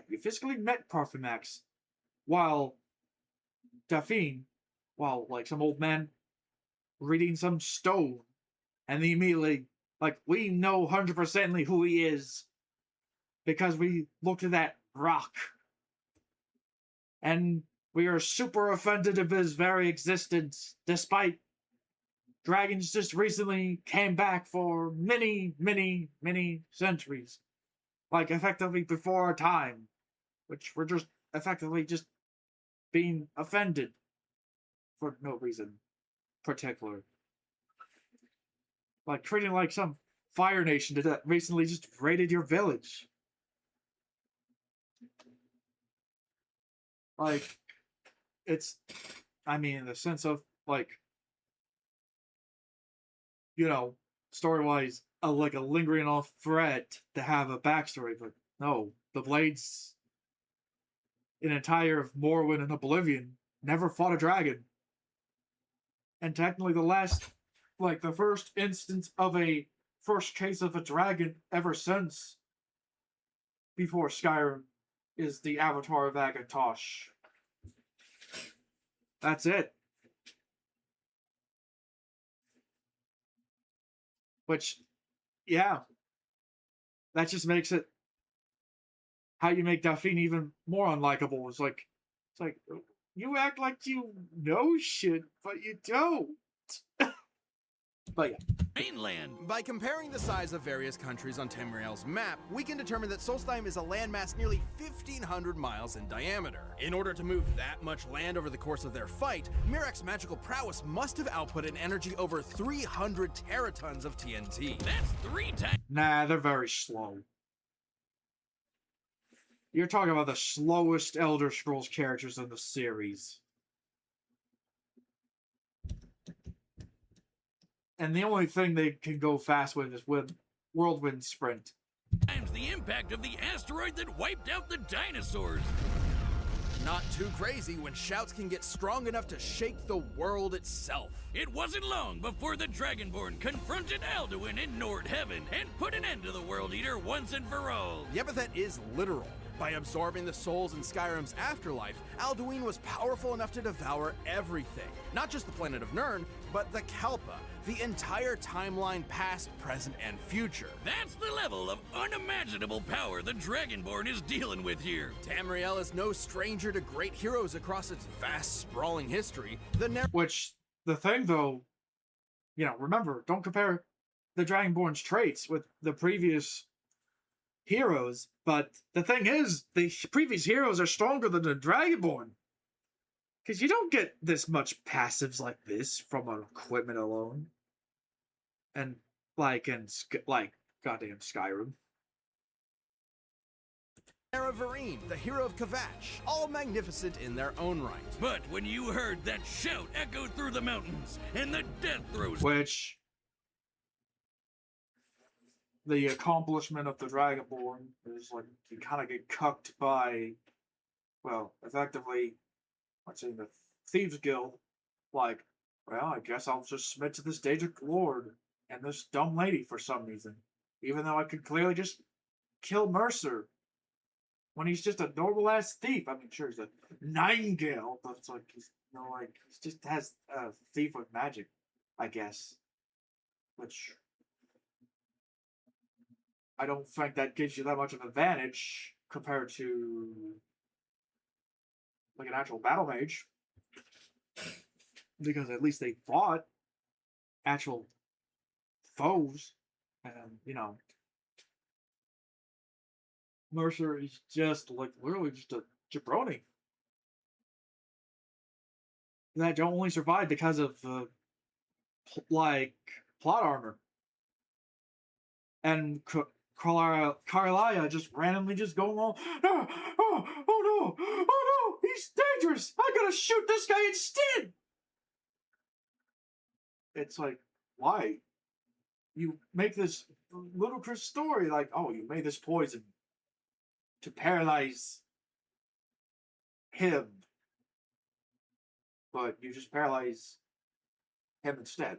you physically met Parfumax while Daphne, while, like, some old man reading some stone, and they immediately, like, we know 100% who he is because we looked at that rock. And we are super offended of his very existence, despite dragons just recently came back for many, many, many centuries. Like, effectively before our time. Which we're just effectively just being offended for no reason particular. Like, treating like some Fire Nation that recently just raided your village. Like, it's, I mean, in the sense of, like, you know, story-wise, like a lingering off threat to have a backstory, but no, the Blades, an entire of Morrowind and Oblivion, never fought a dragon. And technically the last, like, the first instance of a first case of a dragon ever since before Skyrim is the Avatar of Akatosh. That's it. Which, yeah, that just makes it how you make Daphne even more unlikable. It's like you act like you know shit, but you don't. But yeah. Mainland. By comparing the size of various countries on Tamriel's map, we can determine that Solstheim is a landmass nearly 1,500 miles in diameter. In order to move that much land over the course of their fight, Mirak's magical prowess must have output an energy over 300 teratons of TNT. That's 3 times. Nah, they're very slow. You're talking about the slowest Elder Scrolls characters in the series. And the only thing they can go fast with is whirlwind sprint. Times the impact of the asteroid that wiped out the dinosaurs. Not too crazy when shouts can get strong enough to shake the world itself. It wasn't long before the Dragonborn confronted Alduin in Nord Heaven and put an end to the World Eater once and for all. The epithet is literal. By absorbing the souls in Skyrim's afterlife, Alduin was powerful enough to devour everything. Not just the planet of Nirn, but the Kalpa, the entire timeline past, present, and future. That's the level of unimaginable power the Dragonborn is dealing with here. Tamriel is no stranger to great heroes across its vast, sprawling history. Which, the thing though, remember, don't compare the Dragonborn's traits with the previous heroes, but the thing is, the previous heroes are stronger than the Dragonborn. Because you don't get this much passives like this from an equipment alone. And, goddamn Skyrim. Varine, the hero of Kvatch, all magnificent in their own right. But when you heard that shout echo through the mountains, and the death throes... Which... the accomplishment of the Dragonborn is, you kind of get cucked by, effectively, let's say, the Thieves Guild. I guess I'll just submit to this Daedric Lord and this dumb lady for some reason. Even though I could clearly just kill Mercer when he's just a normal-ass thief. I mean, sure, he's a Nightingale, but it's he just has a thief with magic, I guess. Which... I don't think that gives you that much of an advantage compared to an actual battle mage. Because at least they fought actual foes. And, Mercer is just literally just a jabroni. That only survived because of plot armor. And Carlia just randomly just going on, oh no, he's dangerous! I gotta shoot this guy instead! It's why? You make this ludicrous story you made this poison to paralyze him, but you just paralyze him instead.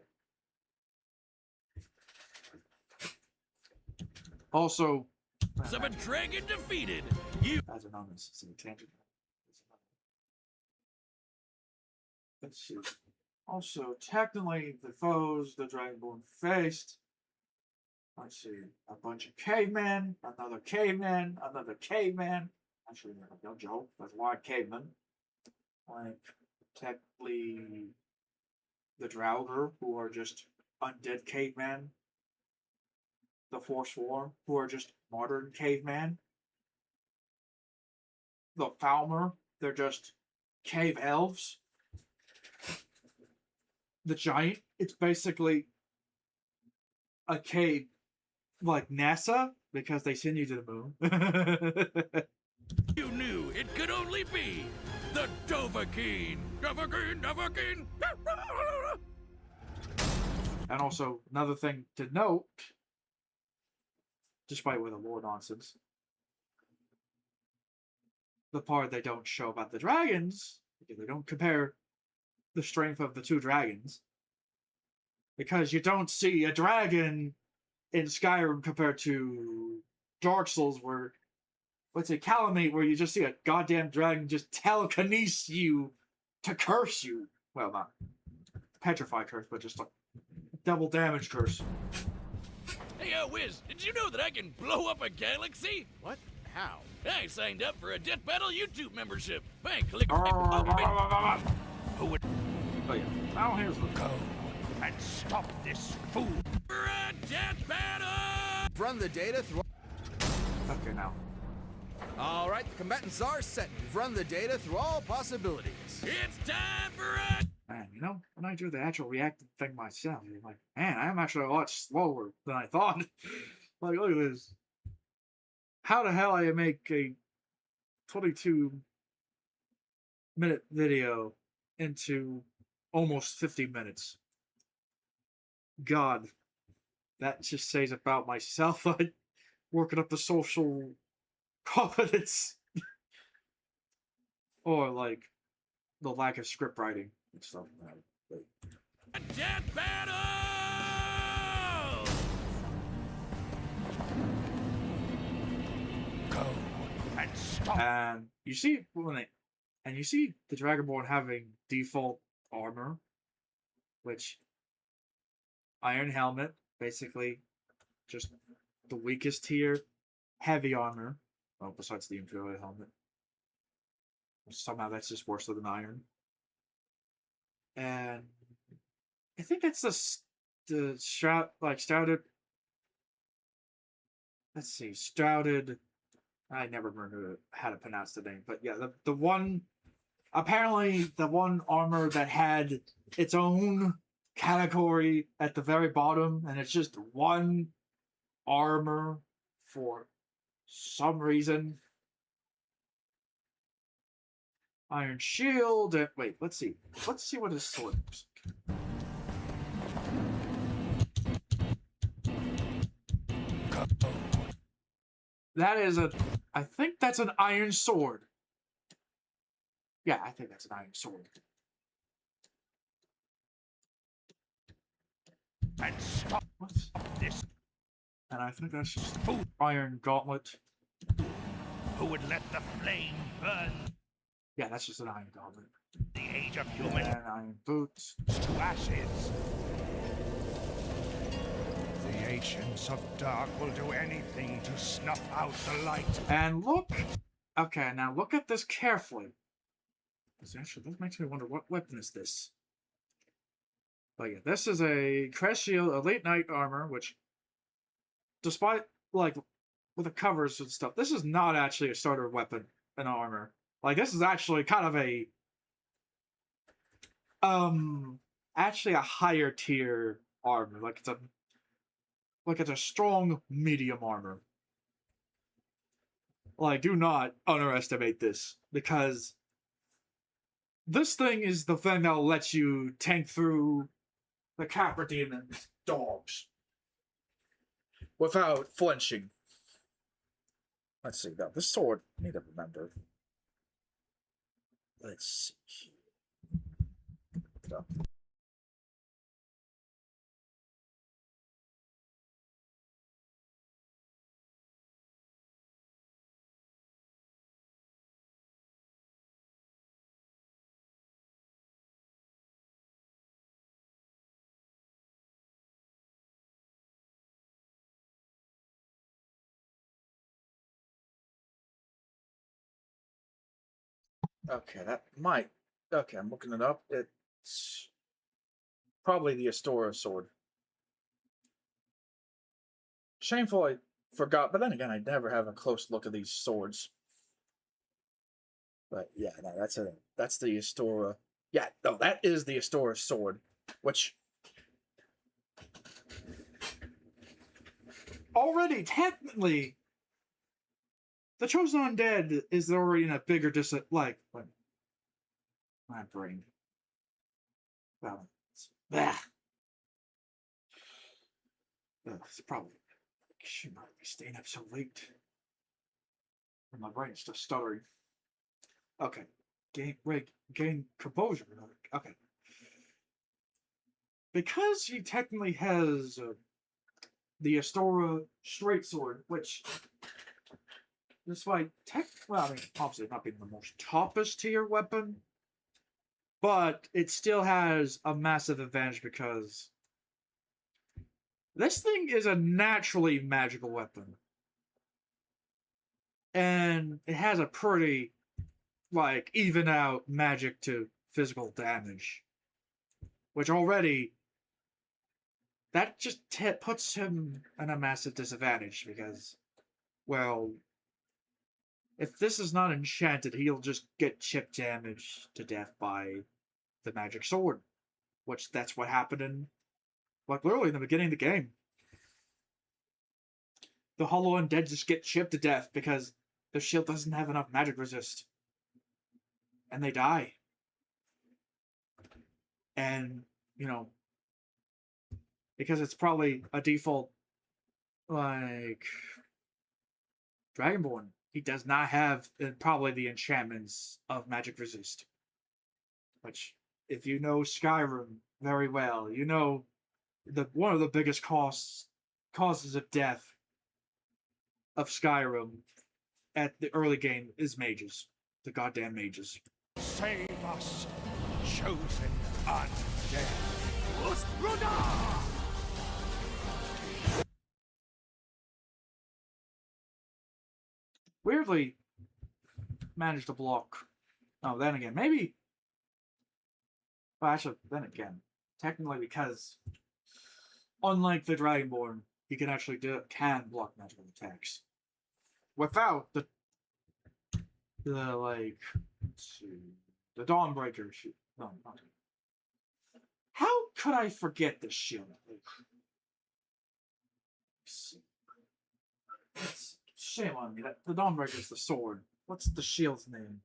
Also, of a dragon defeated, you... As an unnecessary tangent. Let's see. Also, technically, the foes the Dragonborn faced, let's see, a bunch of cavemen, another caveman, another caveman. Actually, no joke, that's a lot of cavemen. Technically, the Draugr, who are just undead cavemen. The Forsworn, who are just modern cavemen. The Falmer, they're just cave elves. The Giant, it's basically a cave like NASA, because they send you to the moon. You knew it could only be the Dovahkiin. Dovahkiin. And also, another thing to note, despite with the lore nonsense, the part they don't show about the dragons, because they don't compare the strength of the two dragons, because you don't see a dragon in Skyrim compared to Dark Souls, where, let's say, Calamite, where you just see a goddamn dragon just telekinesis you to curse you. Well, not petrify curse, but just a double damage curse. Hey, Wiz, did you know that I can blow up a galaxy? What? How? I signed up for a Death Battle YouTube membership. By clicking... Oh Who yeah. Now here's the go and stop this fool. For a Death Battle! Run the data through... Okay, now. All right, the combatants are set. We've run the data through all possibilities. It's time for a... Man, when I do the actual reactive thing myself, you're like, man, I'm actually a lot slower than I thought. Look at this. How the hell I make a 22-minute video into almost 50 minutes? God, that just says about myself. I working up the social confidence, or like the lack of script writing and stuff. Death Battles! Go and stop. And you see you see the Dragonborn having default armor, which iron helmet, basically just the weakest tier, heavy armor. Well, besides the Imperial helmet. Somehow that's just worse than iron. And I think that's the strouted. Let's see, strouted. I never remember how to pronounce the name, but yeah, the one. Apparently, the one armor that had its own category at the very bottom, and it's just one armor for some reason. Iron shield. And, wait, let's see. Let's see what his sword looks like. That is a. I think that's an iron sword. Yeah, I think that's an iron sword. And stop What? this. And I think that's just iron gauntlet. Who would let the flame burn Yeah, that's just an iron gauntlet. the age of humans And iron boots. to ashes? The ancients of dark will do anything to snuff out the light. And look. Okay, now look at this carefully. Actually, that makes me wonder, what weapon is this? But yeah, this is a Crest Shield Elite Knight armor, which, despite, like, with the covers and stuff, this is not actually a starter weapon in armor. Like, this is actually kind of a, actually a higher tier armor. Like, it's a strong medium armor. Like, do not underestimate this, because this thing is the thing that'll let you tank through the Capra Demon's dogs without flinching. Let's see, now this sword, I need to remember. Let's see. No. Okay, that might. Okay, I'm looking it up. It's probably the Astora sword. Shameful I forgot, but then again, I never have a close look at these swords. But yeah, no, that's the Astora. Yeah, no, that is the Astora sword, which already technically the Chosen Undead is already in a bigger like my brain. Well, it's probably should not be staying up so late. And my brain's just stuttering. Okay, gain composure. Okay, because he technically has the Astora straight sword, which, despite well, I mean, obviously not being the most toppest tier weapon, but it still has a massive advantage because this thing is a naturally magical weapon. And it has a pretty, like, even out magic to physical damage. Which already, that just puts him in a massive disadvantage because, well, if this is not enchanted, he'll just get chip damage to death by the magic sword. Which, that's what happened in, like, literally in the beginning of the game. The Hollow Undead just get chipped to death because their shield doesn't have enough magic resist. And they die. And, you know, because it's probably a default, like, Dragonborn. He does not have probably the enchantments of Magic Resist. Which, if you know Skyrim very well, you know one of the biggest causes of death of Skyrim at the early game is mages. The goddamn mages. Save us, chosen undead. Weirdly, managed to block. Oh, then again, maybe. Well, actually, then again, technically, because unlike the Dragonborn, he can actually can block magical attacks without the like. Let's see, the Dawnbreaker shield. No, not. How could I forget this shield? It's shame on me. The Dawnbreaker is the sword. What's the shield's name?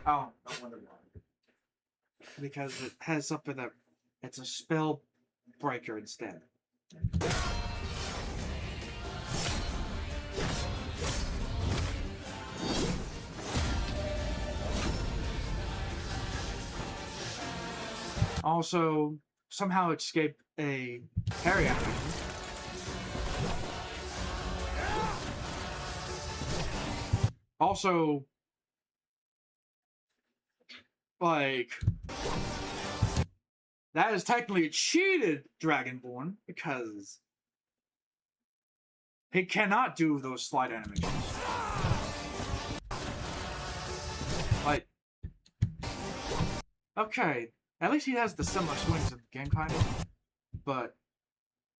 Oh, I wonder why. Because it has something that it's a spell breaker instead. Also, somehow escape a parry animation. Also, like, that is technically a cheated Dragonborn because he cannot do those slide animations. Like, okay, at least he has the similar swings in the game, kind of. But,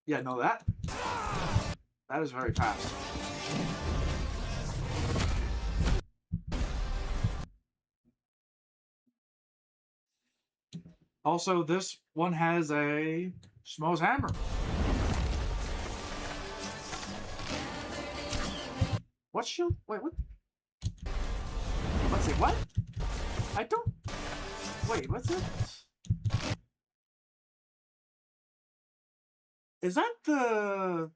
yeah, no, that is very fast. Also, this one has a Schmo's hammer. What shield? Wait, what? Let's see, what? I don't... Wait, what's it? Is that the...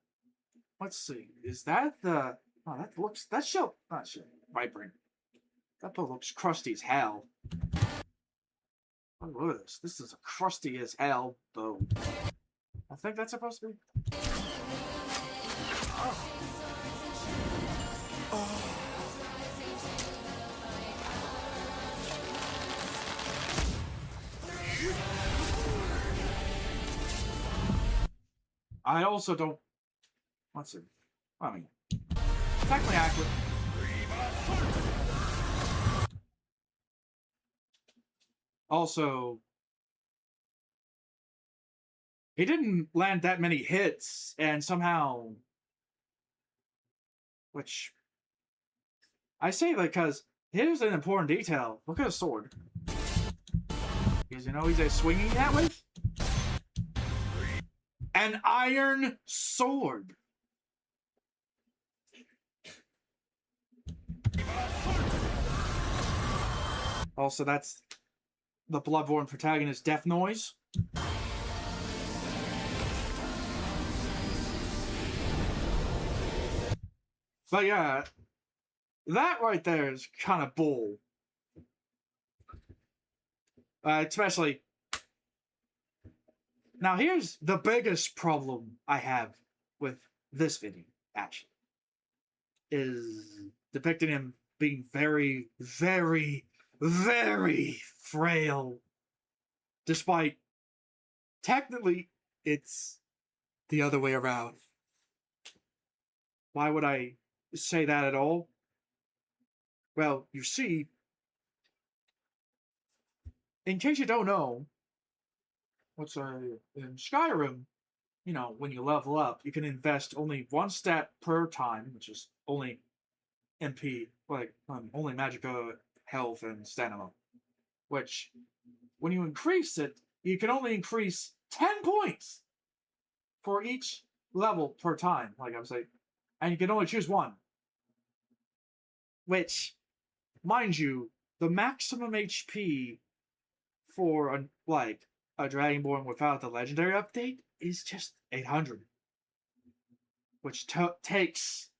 Let's see, is that the... Oh, that looks... That shield... Not shield. Vibrant. That bow looks crusty as hell. Oh, look at this. This is a crusty as hell bow. I think that's supposed to be. Oh. Oh. I also don't. What's it? I mean, technically accurate. Also, he didn't land that many hits, and somehow, which I say that because here's an important detail. Look at his sword. Because you know he's swinging that with an iron sword. Also, that's the Bloodborne protagonist Death Noise. But yeah, that right there is kind of bull. Especially... Now here's the biggest problem I have with this video, actually. Is depicting him being very, very, very frail. Despite, technically, it's the other way around. Why would I say that at all? Well, you see, in case you don't know, in Skyrim, you know, when you level up, you can invest only one stat per time, which is only MP, like, only magic health and stamina. Which, when you increase it, you can only increase 10 points for each level per time, like I was saying. And you can only choose one. Which, mind you, the maximum HP for a Dragonborn without the legendary update is just 800. Which takes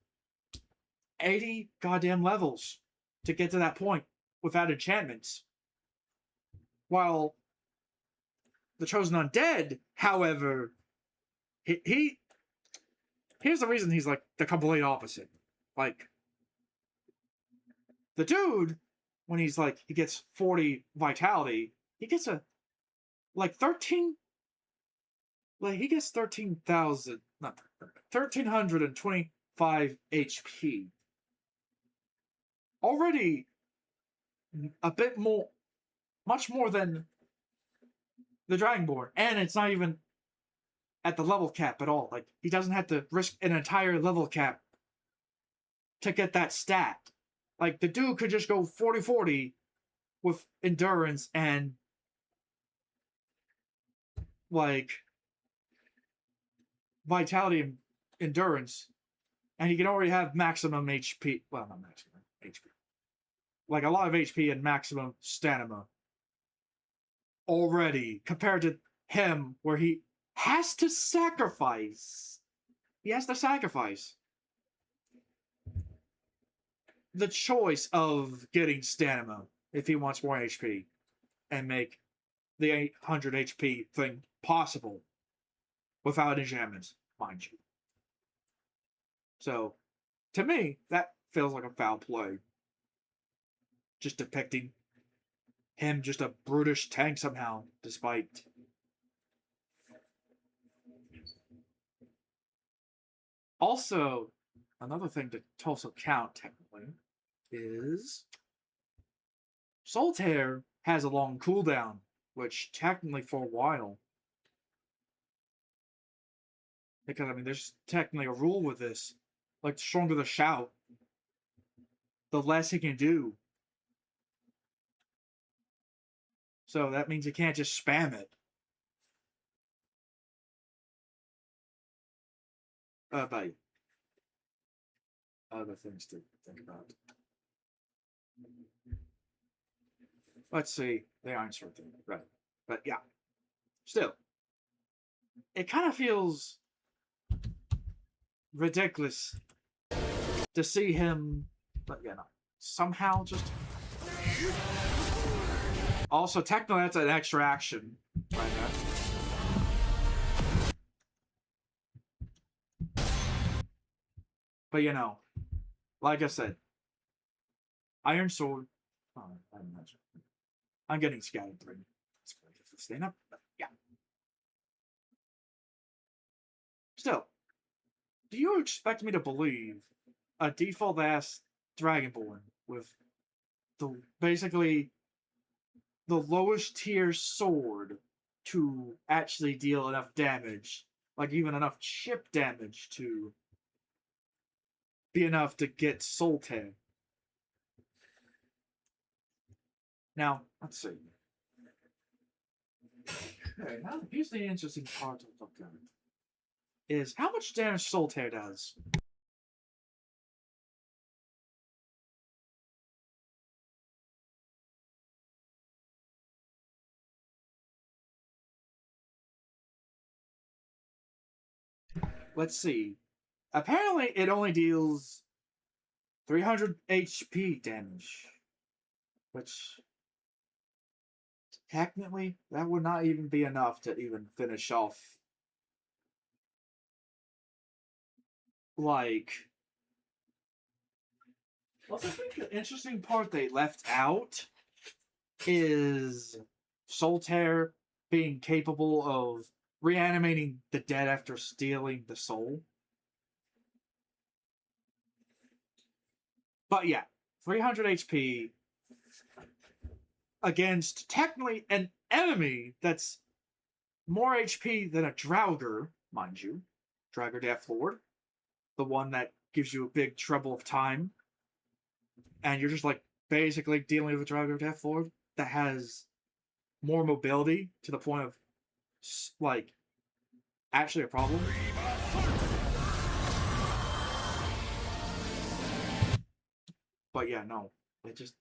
80 goddamn levels to get to that point without enchantments. While the Chosen Undead, however, here's the reason he's like the complete opposite. Like, the dude, when he gets 40 vitality, he gets he gets 1325 HP. Already a bit more, much more than the Dragonborn, and it's not even at the level cap at all. Like, he doesn't have to risk an entire level cap to get that stat. Like, the dude could just go 40-40 with endurance and vitality and endurance, and he can already have maximum HP. Well, not maximum HP. Like, a lot of HP and maximum stamina already, compared to him, where he has to sacrifice. He has to sacrifice the choice of getting stamina if he wants more HP and make the 800 HP thing possible without enchantments, mind you. So, to me, that feels like a foul play. Just depicting him just a brutish tank somehow, despite... Also, another thing to also count, technically, is Solitaire has a long cooldown, which technically for a while, because, I mean, there's technically a rule with this, like, the stronger the shout, the less he can do. So that means you can't just spam it. But other things to think about. Let's see the Iron Sword thing, right? But yeah, still, it kind of feels ridiculous to see him, but yeah, no, somehow just. Also, technically, that's an extra action right there. But you know, like I said, Iron Sword. Oh, I'm getting scattered through. Stand up. But yeah. Still, do you expect me to believe a default ass Dragonborn with basically the lowest tier sword to actually deal enough damage, like even enough chip damage to be enough to get Solitaire? Now, let's see. Okay, now here's the interesting part to look at. Is how much damage Solitaire does. Let's see. Apparently, it only deals 300 HP damage. Which, technically, that would not even be enough to even finish off. Like, also, I think the interesting part they left out is Solitaire being capable of reanimating the dead after stealing the soul. But yeah, 300 HP against technically an enemy that's more HP than a Draugr, mind you. Draugr Death Lord. The one that gives you a big trouble of time. And you're just like basically dealing with a Draugr Death Lord that has more mobility to the point of like actually a problem. But yeah, no. It's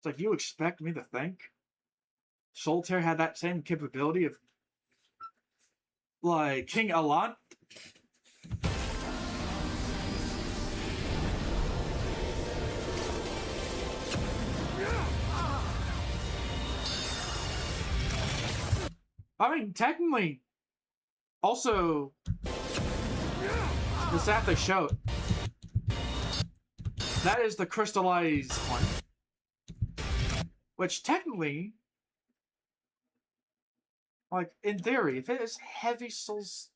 like you expect me to think Solitaire had that same capability of like King Alan. I mean, technically, also, the stat they showed, that is the crystallized one. Which technically, like, in theory, if it is heavy soul's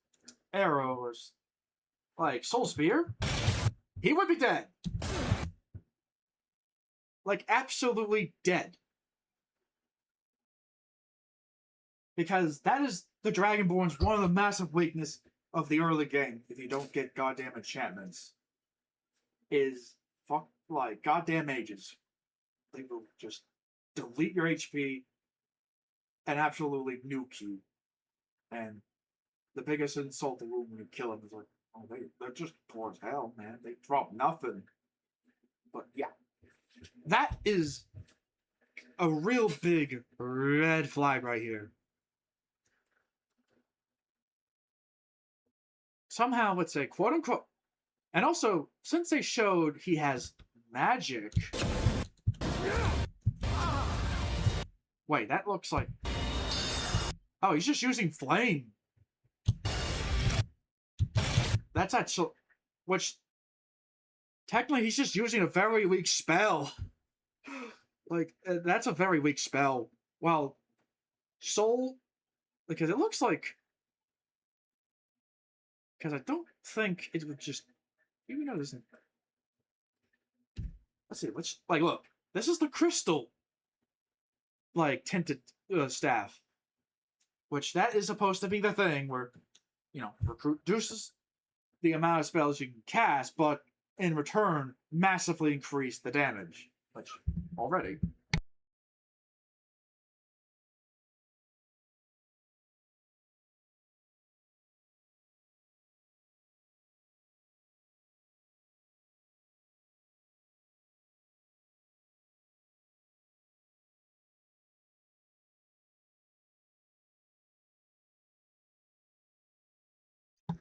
arrow or, like, soul spear, he would be dead. Like, absolutely dead. Because that is the Dragonborn's one of the massive weakness of the early game, if you don't get goddamn enchantments, is like goddamn mages. They will just delete your HP and absolutely nuke you. And the biggest insult to them when you kill them is like, oh, they're just poor as hell, man. They drop nothing. But yeah, that is a real big red flag right here. Somehow, let's say, quote unquote, and also, since they showed he has magic. Wait, that looks like. Oh, he's just using flame. That's actually. Which. Technically, he's just using a very weak spell. Like, that's a very weak spell. Well, Soul. Because it looks like. Because I don't think it would just. Even though this. Let's see. Like, look. This is the crystal. Like, tinted staff. Which that is supposed to be the thing where, you know, reduces the amount of spells you can cast, but in return, massively increase the damage. Which, already.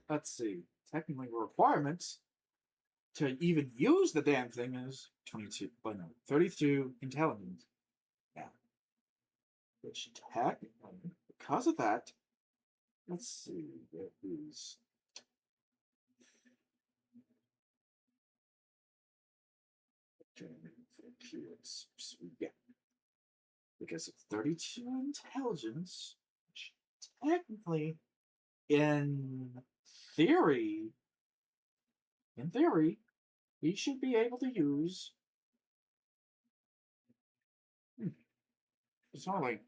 Let's see. Technically, requirements to even use the damn thing is 22, but no, 32 intelligence. Yeah. Which technically, because of that, let's see, there is. Yeah. Because it's 32 intelligence, which technically, in theory, we should be able to use. It's not like.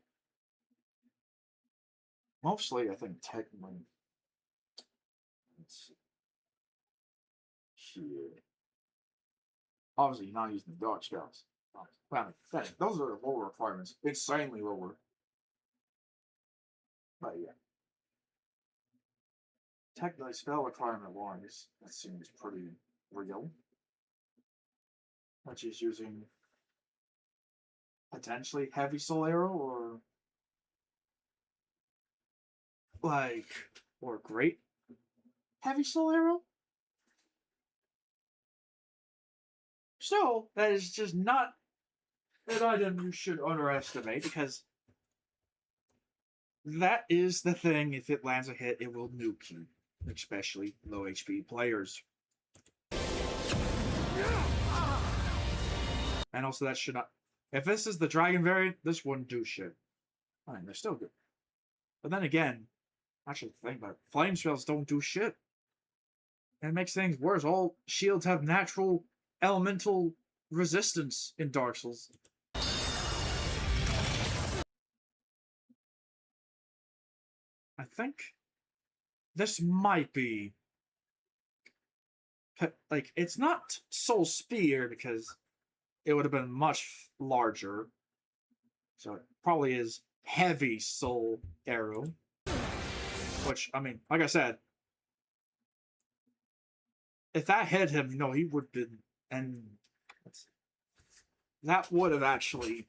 Mostly, I think, technically. Let's see. Here. Obviously, you're not using the dark spells. Well, those are lower requirements. Insanely lower. But yeah. Technically, spell requirement wise, that seems pretty real. Which is using potentially heavy soul arrow or like or great heavy soul arrow. Still, that is just not an item you should underestimate because that is the thing. If it lands a hit, it will nuke you, especially low HP players. And also, that should not. If this is the dragon variant, this wouldn't do shit. I mean, they're still good. But then again, actually, think about it. Flame spells don't do shit. And it makes things worse. All shields have natural elemental resistance in Dark Souls. I think this might be. Like, it's not Soul Spear because it would have been much larger. So it probably is heavy soul arrow. Which, I mean, like I said, if that hit him, you know, he would have been, and that would have actually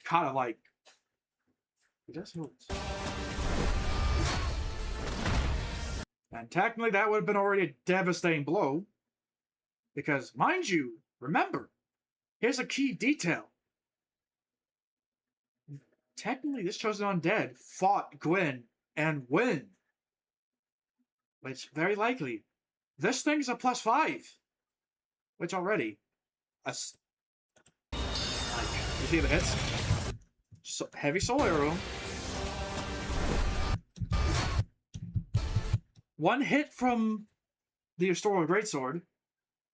kind of like, he does hurt. And technically that would have been already a devastating blow, because, mind you, remember, here's a key detail. Technically, this chosen undead fought Gwyn and win. Which, very likely, this thing's a +5. Which already, like, you see the hits? So, heavy soul arrow. One hit from the historical greatsword,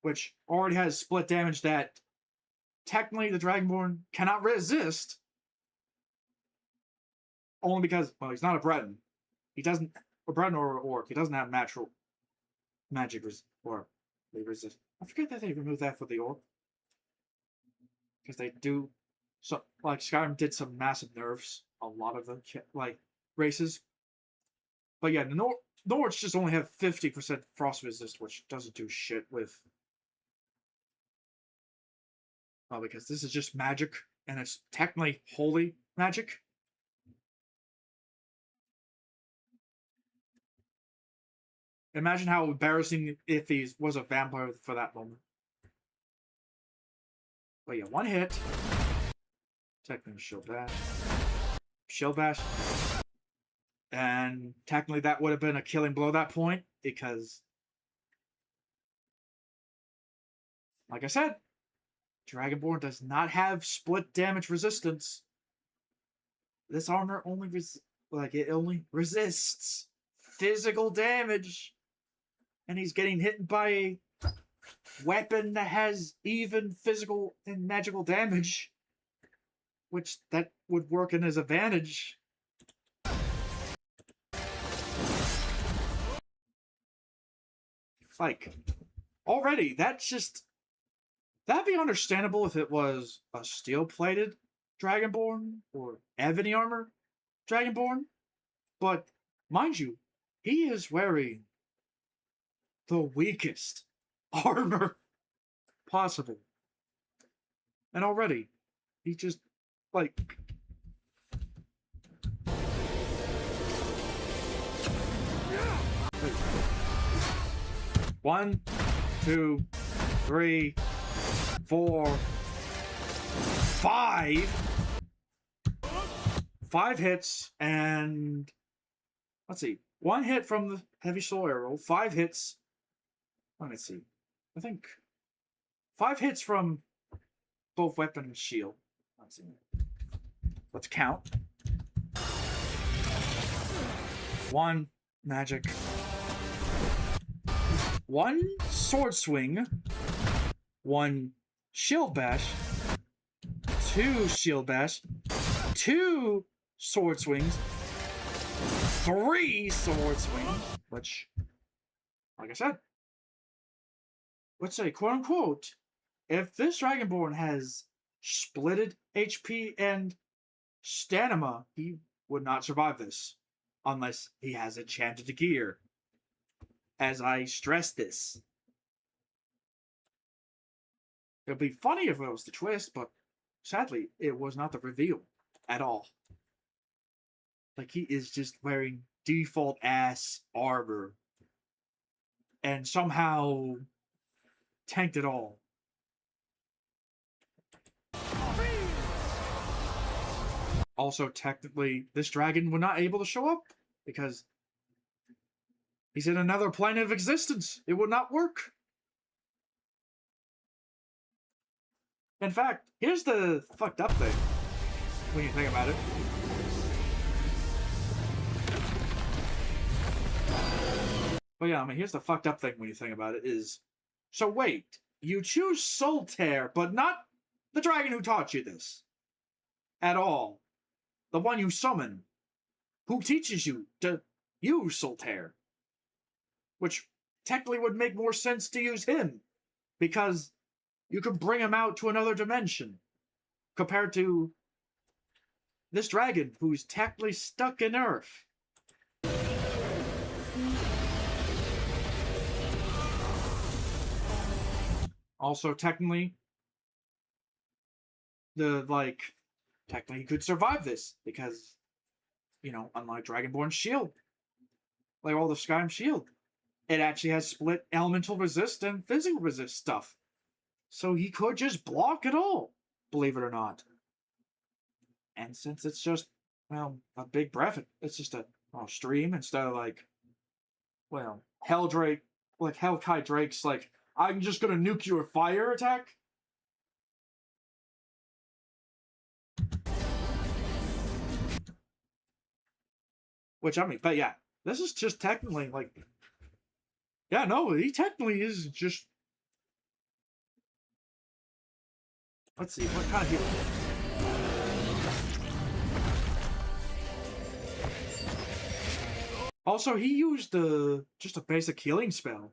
which already has split damage that technically the Dragonborn cannot resist. Only because, well, he's not a Breton. He doesn't, a Breton or an Orc, he doesn't have natural magic or they resist. I forget that they removed that for the Orc. Because they do, so, like, Skyrim did some massive nerfs, a lot of them, like, races. But yeah, the Nords just only have 50% frost resist, which doesn't do shit with, well, because this is just magic, and it's technically holy magic. Imagine how embarrassing if he was a vampire for that moment. But yeah, one hit. Technically shield bash. Shield bash. And technically that would have been a killing blow at that point, because, like I said, Dragonborn does not have split damage resistance. This armor only it only resists physical damage. And he's getting hit by a weapon that has even physical and magical damage, which that would work in his advantage. Like, already, that'd be understandable if it was a steel-plated Dragonborn or ebony armor Dragonborn. But, mind you, he is wearing the weakest armor possible. And already, he just, like, one, 2, 3, 4, 5. 5 hits, and let's see. 1 hit from the heavy soul arrow, 5 hits. Let me see. I think 5 hits from both weapon and shield. Let's see. Let's count. 1 magic. 1 sword swing. 1 shield bash. 2 shield bash. 2 sword swings. 3 sword swings. Which, like I said, let's say, quote unquote, if this Dragonborn has splitted HP and stamina, he would not survive this. Unless he has enchanted gear. As I stress this. It would be funny if it was the twist, but sadly, it was not the reveal at all. Like, he is just wearing default ass armor. And somehow tanked it all. Also, technically, this dragon was not able to show up because he's in another plane of existence. It would not work. In fact, here's the fucked up thing when you think about it. But yeah, I mean, here's the fucked up thing when you think about it is, so wait, you choose Solitaire, but not the dragon who taught you this. At all. The one you summon. Who teaches you to use Solitaire. Which technically would make more sense to use him. Because you could bring him out to another dimension. Compared to this dragon who's technically stuck in Earth. Also, technically, technically he could survive this because, you know, unlike Dragonborn's shield, like all the Skyrim shield, it actually has split elemental resist and physical resist stuff. So he could just block it all, believe it or not. And since it's just, well, a big breath, it's just a stream instead of like, well, Helldrake, like Hellkite Drake's like, I'm just gonna nuke you with fire attack. Which, I mean, but yeah, this is just technically like, yeah, no, he technically is just, let's see, what kind of healing? Also, he used just a basic healing spell.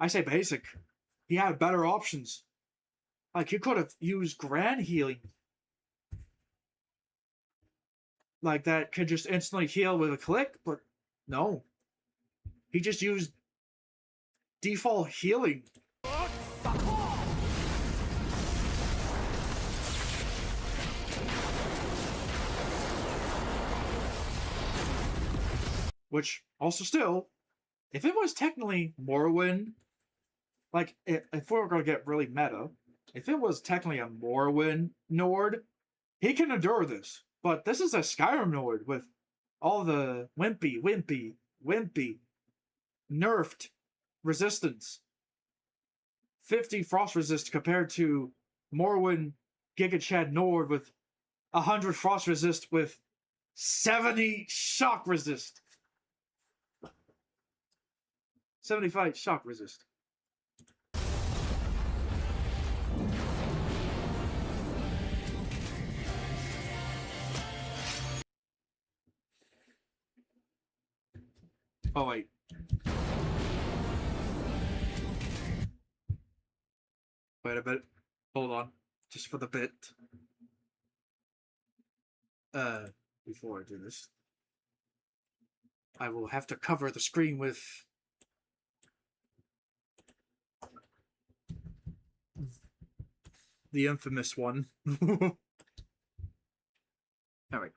I say basic. He had better options. Like, he could have used Grand Healing. Like, that could just instantly heal with a click, but no. He just used default healing. Which, also still, if it was technically Morrowind, like, if we were going to get really meta, if it was technically a Morrowind Nord, he can endure this. But this is a Skyrim Nord with all the wimpy, nerfed resistance. 50 frost resist compared to Morrowind Giga Chad Nord with 100 frost resist with 70 shock resist. 75 shock resist. Oh, wait. Wait a bit. Hold on. Just for the bit. Before I do this, I will have to cover the screen with the infamous one. Alright.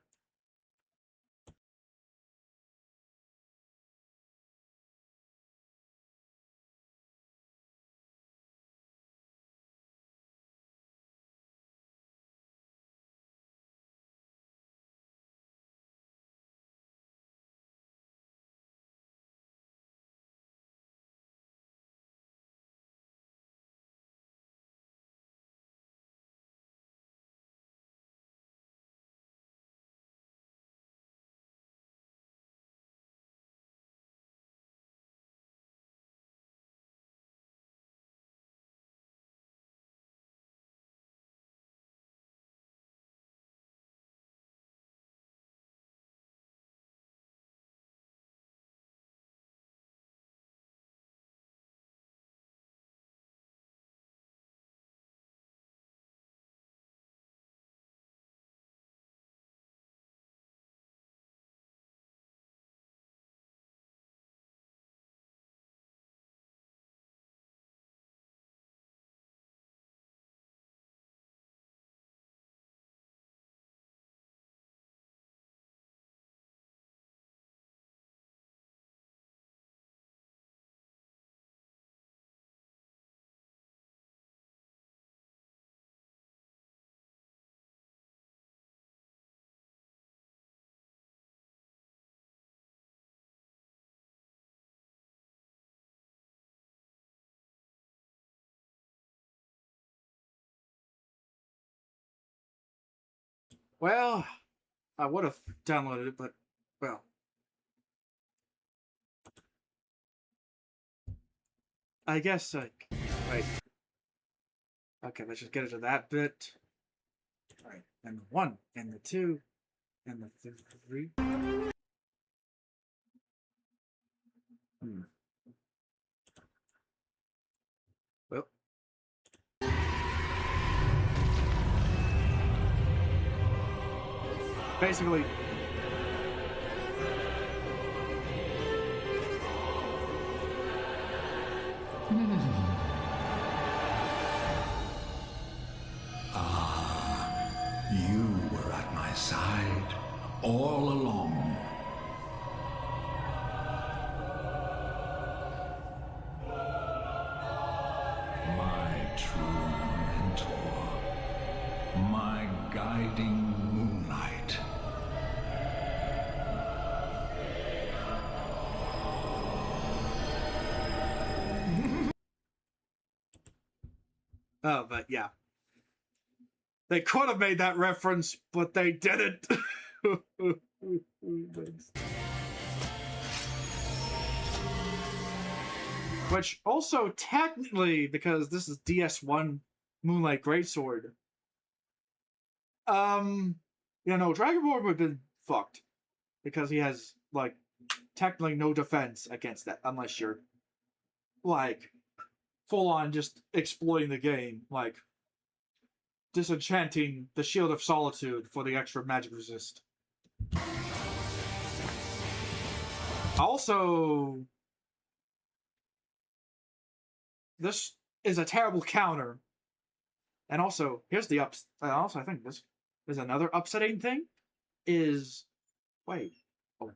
Well, I would have downloaded it, but, well. I guess, like, wait. Okay, let's just get into that bit. Alright, and the 1, and the 2, and the 3. Well. basically. You were at my side all along. My true mentor. My guiding moonlight. Oh, but yeah. They could have made that reference, but they didn't. Which also technically, because this is DS1 Moonlight Greatsword, you know, Dragonborn would have been fucked. Because he has, like, technically no defense against that, unless you're, like, full on just exploiting the game, like, disenchanting the Shield of Solitude for the extra magic resist. Also, this is a terrible counter. And also, here's the ups. Also, I think this is another upsetting thing. Is wait. Oh.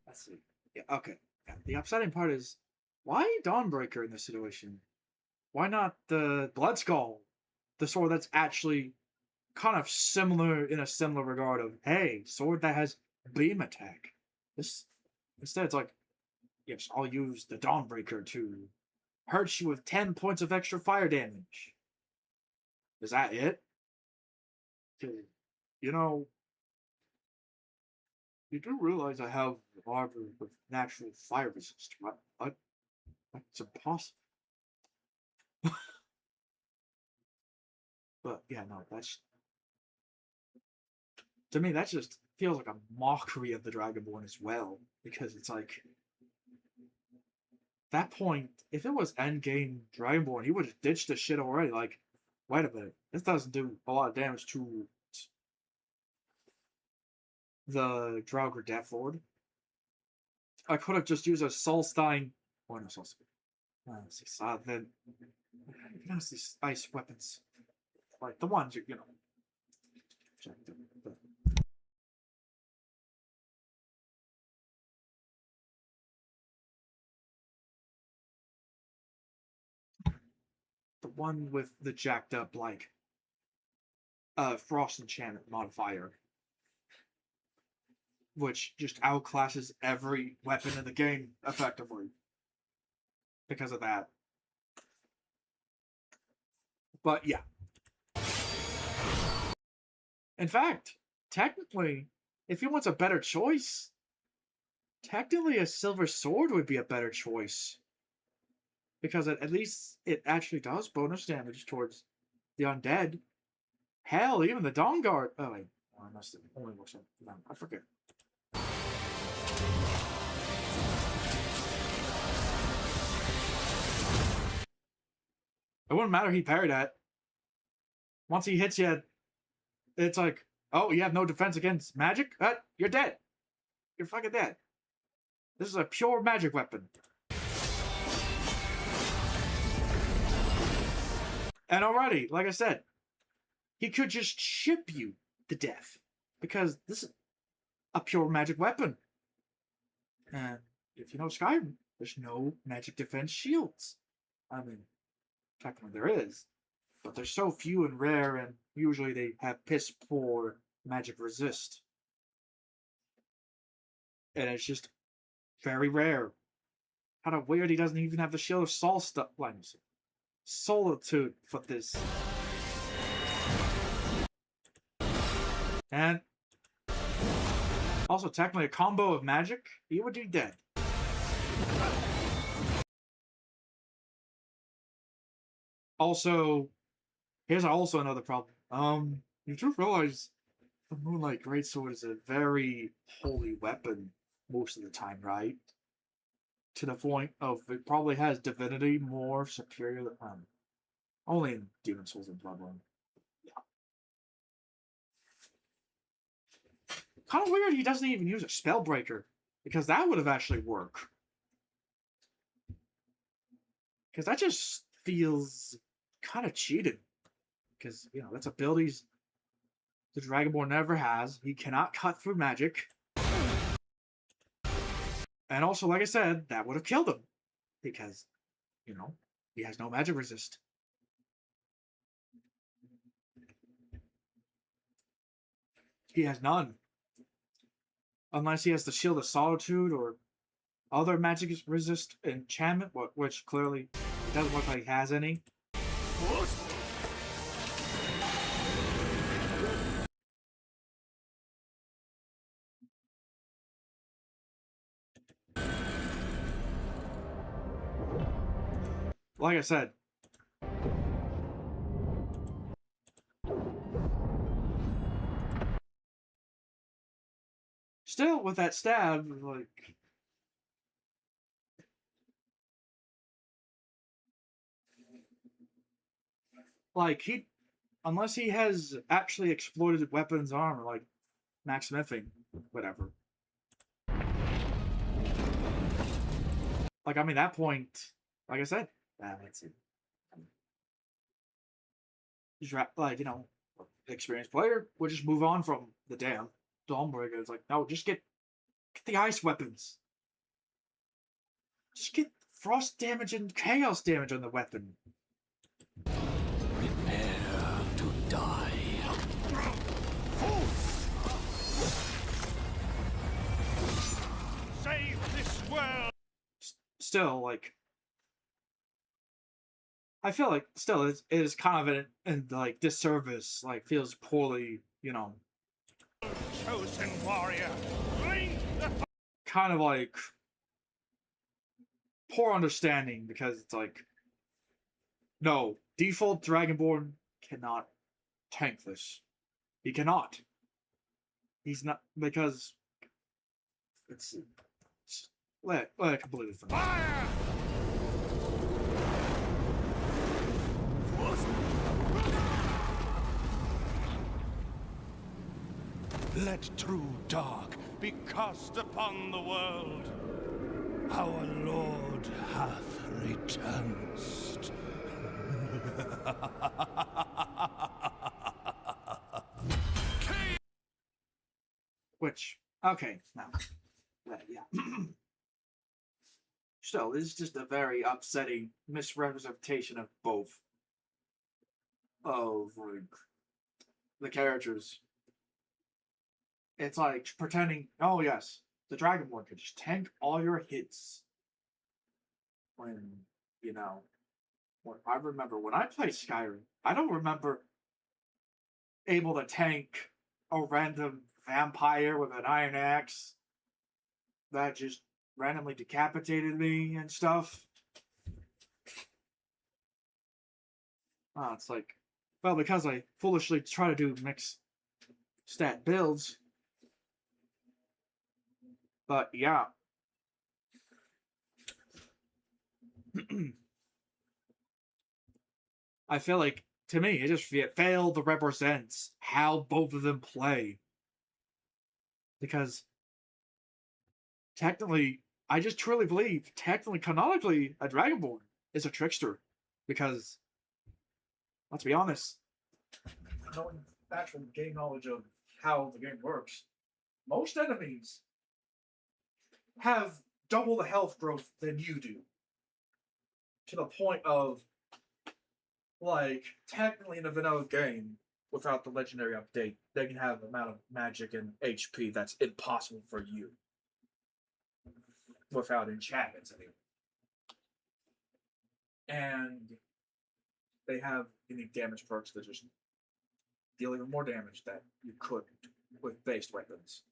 Let's see. Yeah, okay. Yeah, the upsetting part is, why Dawnbreaker in this situation? Why not the Blood Skull? The sword that's actually kind of similar in a similar regard of, hey, sword that has beam attack. This instead it's like, yes, I'll use the Dawnbreaker to hurt you with 10 points of extra fire damage. Is that it? You know, you do realize I have armor with natural fire resist, right? That's impossible. But yeah, no, that's, to me, that just feels like a mockery of the Dragonborn as well. Because it's like, that point, if it was endgame Dragonborn, he would have ditched this shit already. Like, wait a minute, this doesn't do a lot of damage to the Draugr Death Lord. I could have just used a Solstein. Oh, no, Solstein. Then, you know, these ice weapons. Like, the ones you know. The one with the jacked up, like, Frost Enchantment modifier. Which just outclasses every weapon in the game, effectively. Because of that. But, yeah. In fact, technically, if he wants a better choice, technically a silver sword would be a better choice. Because at least it actually does bonus damage towards the undead. Hell, even the Dawnguard. Oh, wait. Oh, I must have only works on them. I forget. It wouldn't matter if he parried that. Once he hits you, it's like, oh, you have no defense against magic? You're dead. You're fucking dead. This is a pure magic weapon. And already, like I said, he could just chip you to death. Because this is a pure magic weapon. And if you know Skyrim, there's no magic defense shields. I mean, technically there is. but they're so few and rare, and usually they have piss poor magic resist. And it's just very rare. Kind of weird he doesn't even have the Shield of Solitude for this. And also, technically, a combo of magic, he would be dead. Also, here's also another problem. You do realize the Moonlight Greatsword is a very holy weapon most of the time, right? To the point of it probably has divinity more superior than only in Demon Souls and Bloodborne. Yeah. Kind of weird he doesn't even use a Spellbreaker, because that would have actually worked. Because that just feels kind of cheated. Because, you know, that's abilities the Dragonborn never has. He cannot cut through magic. And also, like I said, that would have killed him. Because, you know, he has no magic resist. He has none. Unless he has the Shield of Solitude or other magic resist enchantment, which clearly it doesn't look like he has any. Like I said, still with that stab, like he, unless he has actually exploited weapons armor, like max smithing, whatever. Like, I mean, that point, like I said, that's it. Like, you know, experienced player would just move on from the damn Dawnbreaker. It's like, no, just get the ice weapons. Just get frost damage and chaos damage on the weapon. Prepare to die. Save this world! Still, like, I feel like still it is kind of an like disservice. Like, feels poorly, you know. Chosen warrior, bring the Kind of like poor understanding, because it's like, no, default Dragonborn cannot tank this. He cannot. He's not, because it's let it completely from fire! Let true dark be cast upon the world. Our Lord hath returned. Which, okay, now, yeah. Still, this is just a very upsetting misrepresentation of both of like the characters. It's like pretending, oh yes, the Dragonborn could just tank all your hits. When, you know, I remember when I played Skyrim, I don't remember able to tank a random vampire with an iron axe that just randomly decapitated me and stuff. It's like, well, because I foolishly try to do mixed stat builds. But yeah. I feel like, to me, it just failed to represent how both of them play. Because technically, I just truly believe, technically, canonically, a Dragonborn is a trickster. Because, let's be honest, knowing actual game knowledge of how the game works, most enemies have double the health growth than you do. To the point of like, technically in a vanilla game, without the legendary update, they can have an amount of magic and HP that's impossible for you. Without enchantments, anyway. And they have unique damage perks that just deal even more damage that you couldn't with based weapons.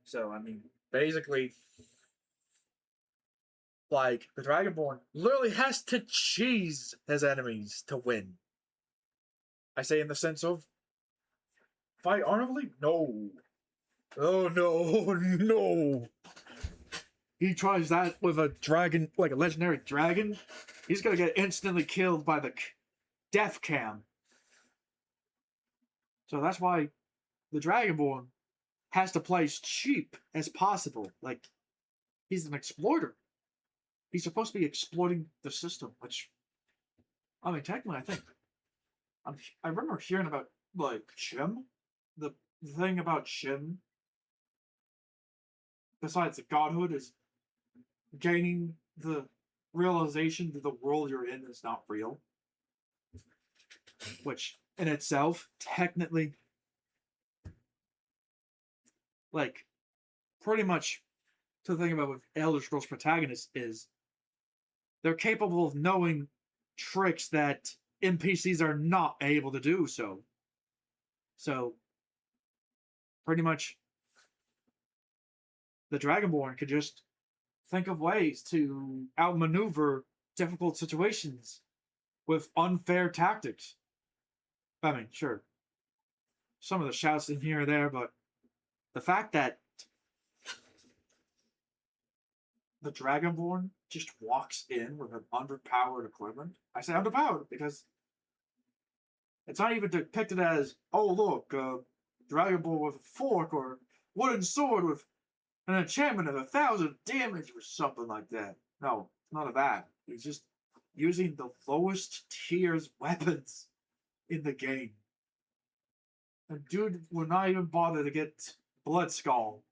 So, I mean, basically, like, the Dragonborn literally has to cheese his enemies to win. I say in the sense of, fight honorably? No. Oh, no, no. He tries that with a dragon, like a legendary dragon, he's gonna get instantly killed by the death cam. So that's why the Dragonborn has to play as cheap as possible. Like, he's an exploiter. He's supposed to be exploiting the system, which, I mean, technically, I think, I remember hearing about, like, Shim. The thing about Shim, besides the godhood, is gaining the realization that the world you're in is not real. Which, in itself, technically, like, pretty much the thing about with Elder Scrolls protagonists is they're capable of knowing tricks that NPCs are not able to do so. So, pretty much, the Dragonborn could just think of ways to outmaneuver difficult situations with unfair tactics. I mean, sure, some of the shouts in here or there, but the fact that the Dragonborn just walks in with an underpowered equipment. I say underpowered because it's not even depicted as, oh look, Dragonborn with a fork or wooden sword with an enchantment of 1,000 damage or something like that. No, none of that. He's just using the lowest tier's weapons in the game. And dude would not even bother to get Blood Skull.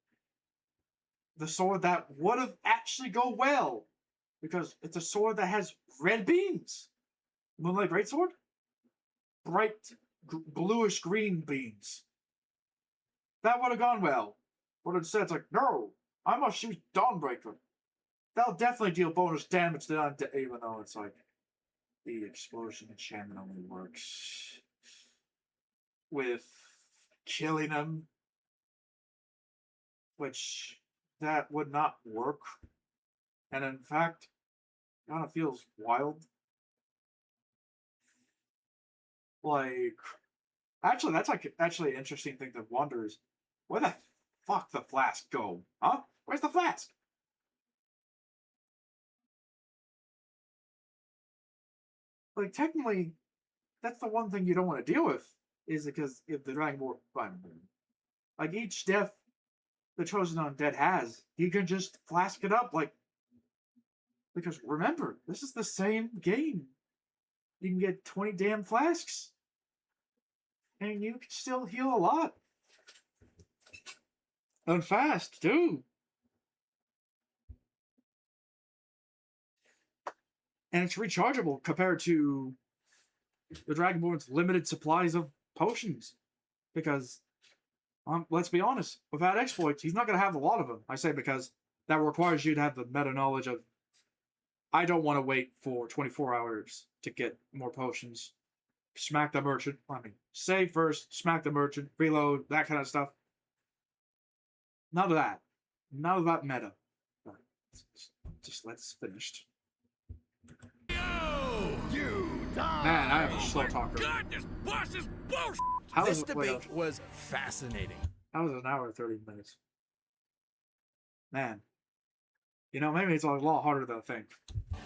The sword that would have actually go well. Because it's a sword that has red beams. Moonlight Greatsword? Bright bluish green beams. That would have gone well. But instead it's like, no, I must use Dawnbreaker. That'll definitely deal bonus damage to undead, even though it's like the explosion enchantment only works with killing them, which that would not work. And in fact, kind of feels wild. Like, actually, that's like actually an interesting thing to wonder is, where the fuck the flask go? Huh? Where's the flask? Like, technically, that's the one thing you don't want to deal with, is because if the Dragonborn, like each death the Chosen Undead has, you can just flask it up, like, because remember, this is the same game. You can get 20 damn flasks, and you can still heal a lot. And fast, too. And it's rechargeable compared to the Dragonborn's limited supplies of potions. Because, let's be honest, without exploits, he's not going to have a lot of them. I say because that requires you to have the meta knowledge of, I don't want to wait for 24 hours to get more potions. Smack the merchant. I mean, save first, smack the merchant, reload, that kind of stuff. None of that. None of that meta. Right. Just let's finished. Man, I am a slow talker. God, this boss is bullshit! This debate was fascinating. That was an hour and 30 minutes. Man. You know, maybe it's a lot harder than I think.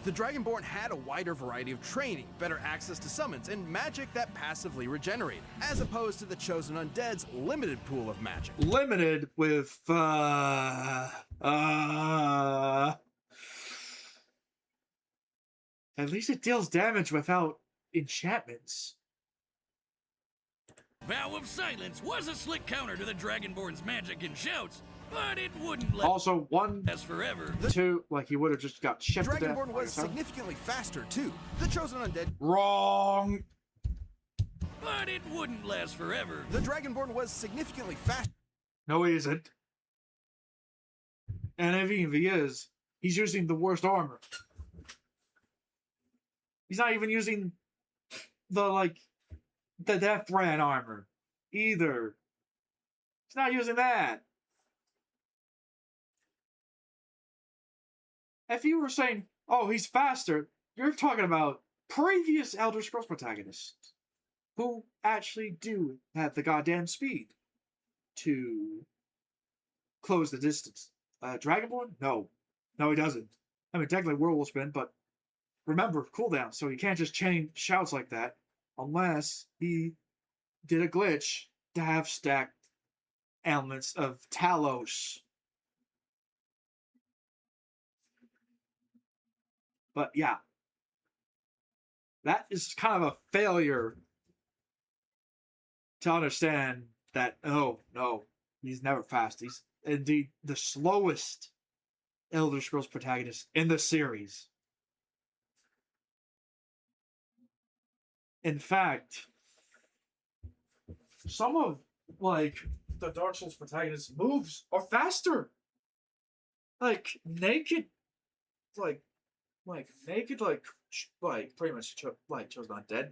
The Dragonborn had a wider variety of training, better access to summons, and magic that passively regenerated, as opposed to the Chosen Undead's limited pool of magic. Limited with, at least it deals damage without enchantments. Vow of Silence was a slick counter to the Dragonborn's magic and shouts, but it wouldn't Also, one, last forever. two, like he would have just got shit to death. Dragonborn like I was said. significantly faster too. The chosen undead. Wrong. But it wouldn't last forever. The Dragonborn was significantly faster. No, he isn't. And if he is, he's using the worst armor. He's not even using the Death Brand armor either. He's not using that. If you were saying, oh, he's faster, you're talking about previous Elder Scrolls protagonists who actually do have the goddamn speed to close the distance. Dragonborn? No. No, he doesn't. I mean, technically Whirlwind Spin, but remember, cooldown, so he can't just chain shouts like that unless he did a glitch to have stacked elements of Talos. But yeah, that is kind of a failure to understand that, oh, no, he's never fast. He's indeed the slowest Elder Scrolls protagonist in the series. In fact, some of, the Dark Souls protagonist's moves are faster. Naked, pretty much, Chosen Undead.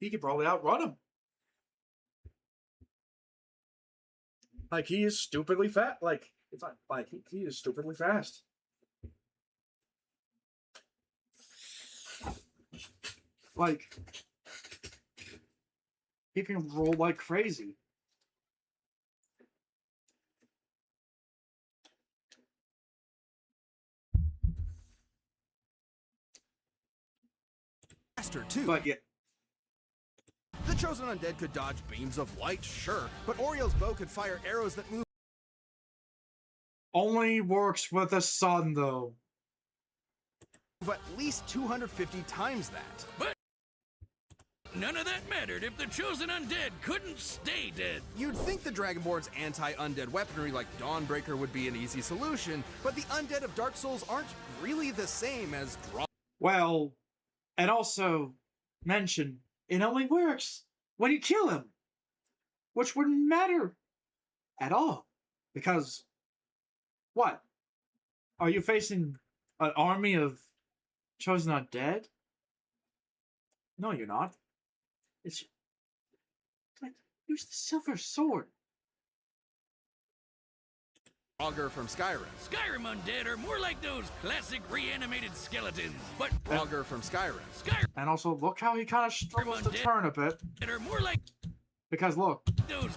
He could probably outrun him. He is stupidly fast. It's not he is stupidly fast. He can roll like crazy. Faster too. But yeah, The chosen undead could dodge beams of light, sure, but Oriel's bow could fire arrows that move only works with the sun, though. at least 250 times that. But none of that mattered if the chosen undead couldn't stay dead. You'd think the Dragonborn's anti-undead weaponry like Dawnbreaker would be an easy solution, but the undead of Dark Souls aren't really the same as Well, and also mention it only works when you kill him, which wouldn't matter at all. Because, what? Are you facing an army of chosen undead? No, you're not. It's use the silver sword. Augur from Skyrim. Skyrim undead are more like those classic reanimated skeletons, but Augur from Skyrim. Skyrim And also, look how he kind of struggles to turn a bit. are more like Because look, those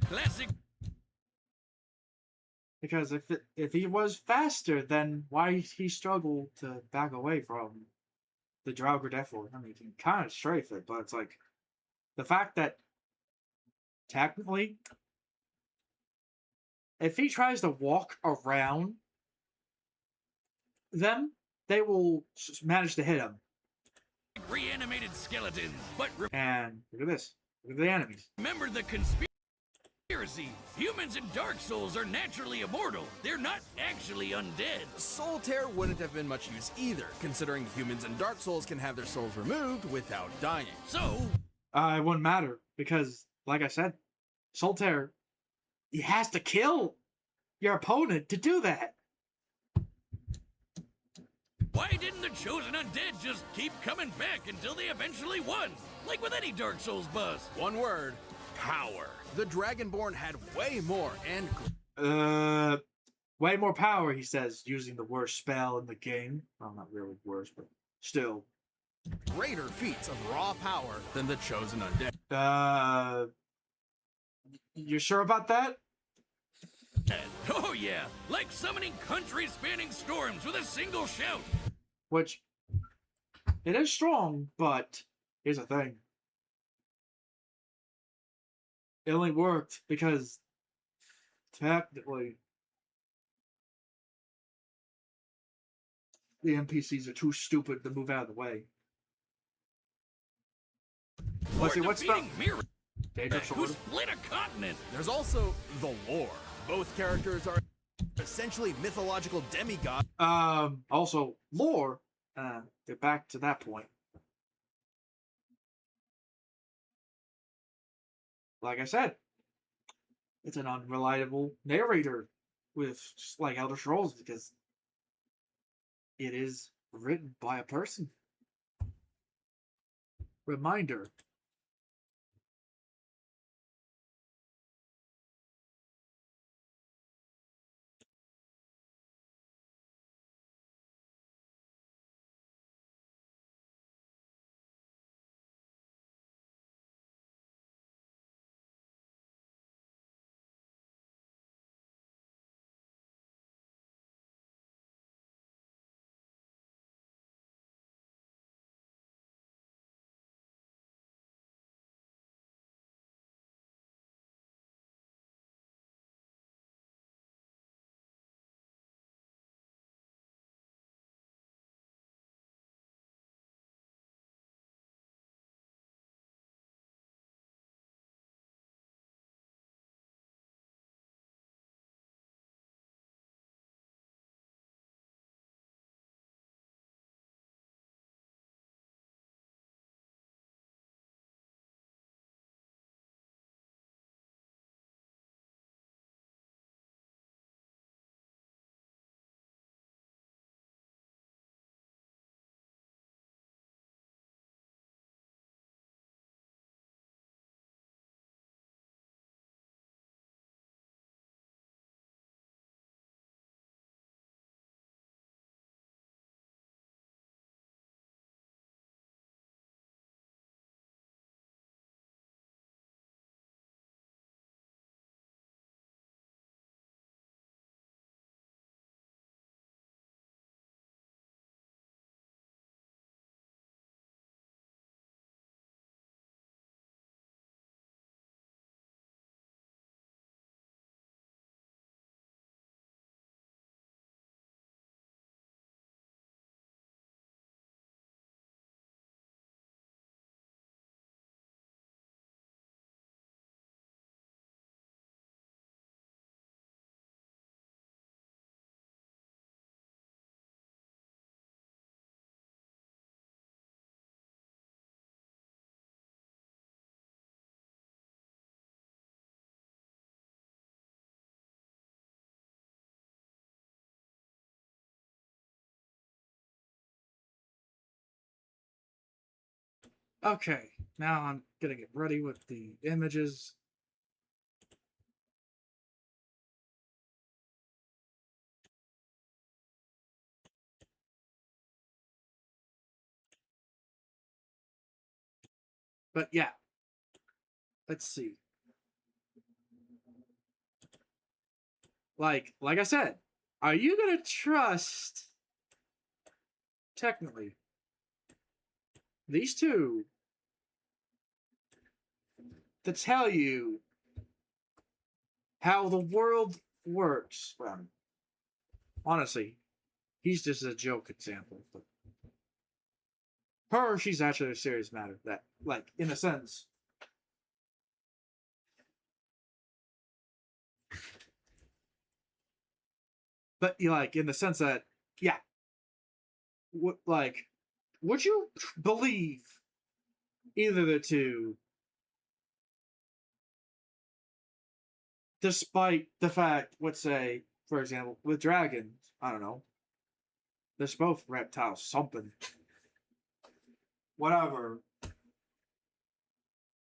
classic. because if he was faster, then why he struggle to back away from the Draugr Death Lord? I mean, he can kind of strafe it, but it's the fact that technically, if he tries to walk around them, they will manage to hit him. Reanimated skeletons, but And look at this. Look at the enemies. remember the conspiracy. Humans in Dark Souls are naturally immortal. They're not actually undead. Soul Tear wouldn't have been much use either, considering humans in Dark Souls can have their souls removed without dying. So, It wouldn't matter because, like I said, Solitaire, he has to kill your opponent to do that. why didn't the chosen undead just keep coming back until they eventually won? Like with any Dark Souls boss. One word, power. The Dragonborn had way more and Way more power, he says, using the worst spell in the game. Well, not really worst, but still. greater feats of raw power than the chosen undead. You sure about that? Oh yeah, like summoning country-spanning storms with a single shout. Which, it is strong, but here's the thing. It only worked because, technically, the NPCs are too stupid to move out of the way. Let's see, what's the... defeating Mirror, Danger who Sword? split a continent. There's also the lore. Both characters are essentially mythological demigods. Also, lore, get back to that point. Like I said, it's an unreliable narrator with just like Elder Scrolls because it is written by a person. Reminder. Okay, now I'm gonna get ready with the images. But yeah, let's see. Like I said, are you gonna trust technically these two to tell you how the world works? Well, honestly, he's just a joke example. But her, she's actually a serious matter. That, like, in a sense. But like, in the sense that, yeah, would you believe either of the two, despite the fact, let's say, for example, with dragons, I don't know, they're both reptiles, something, whatever.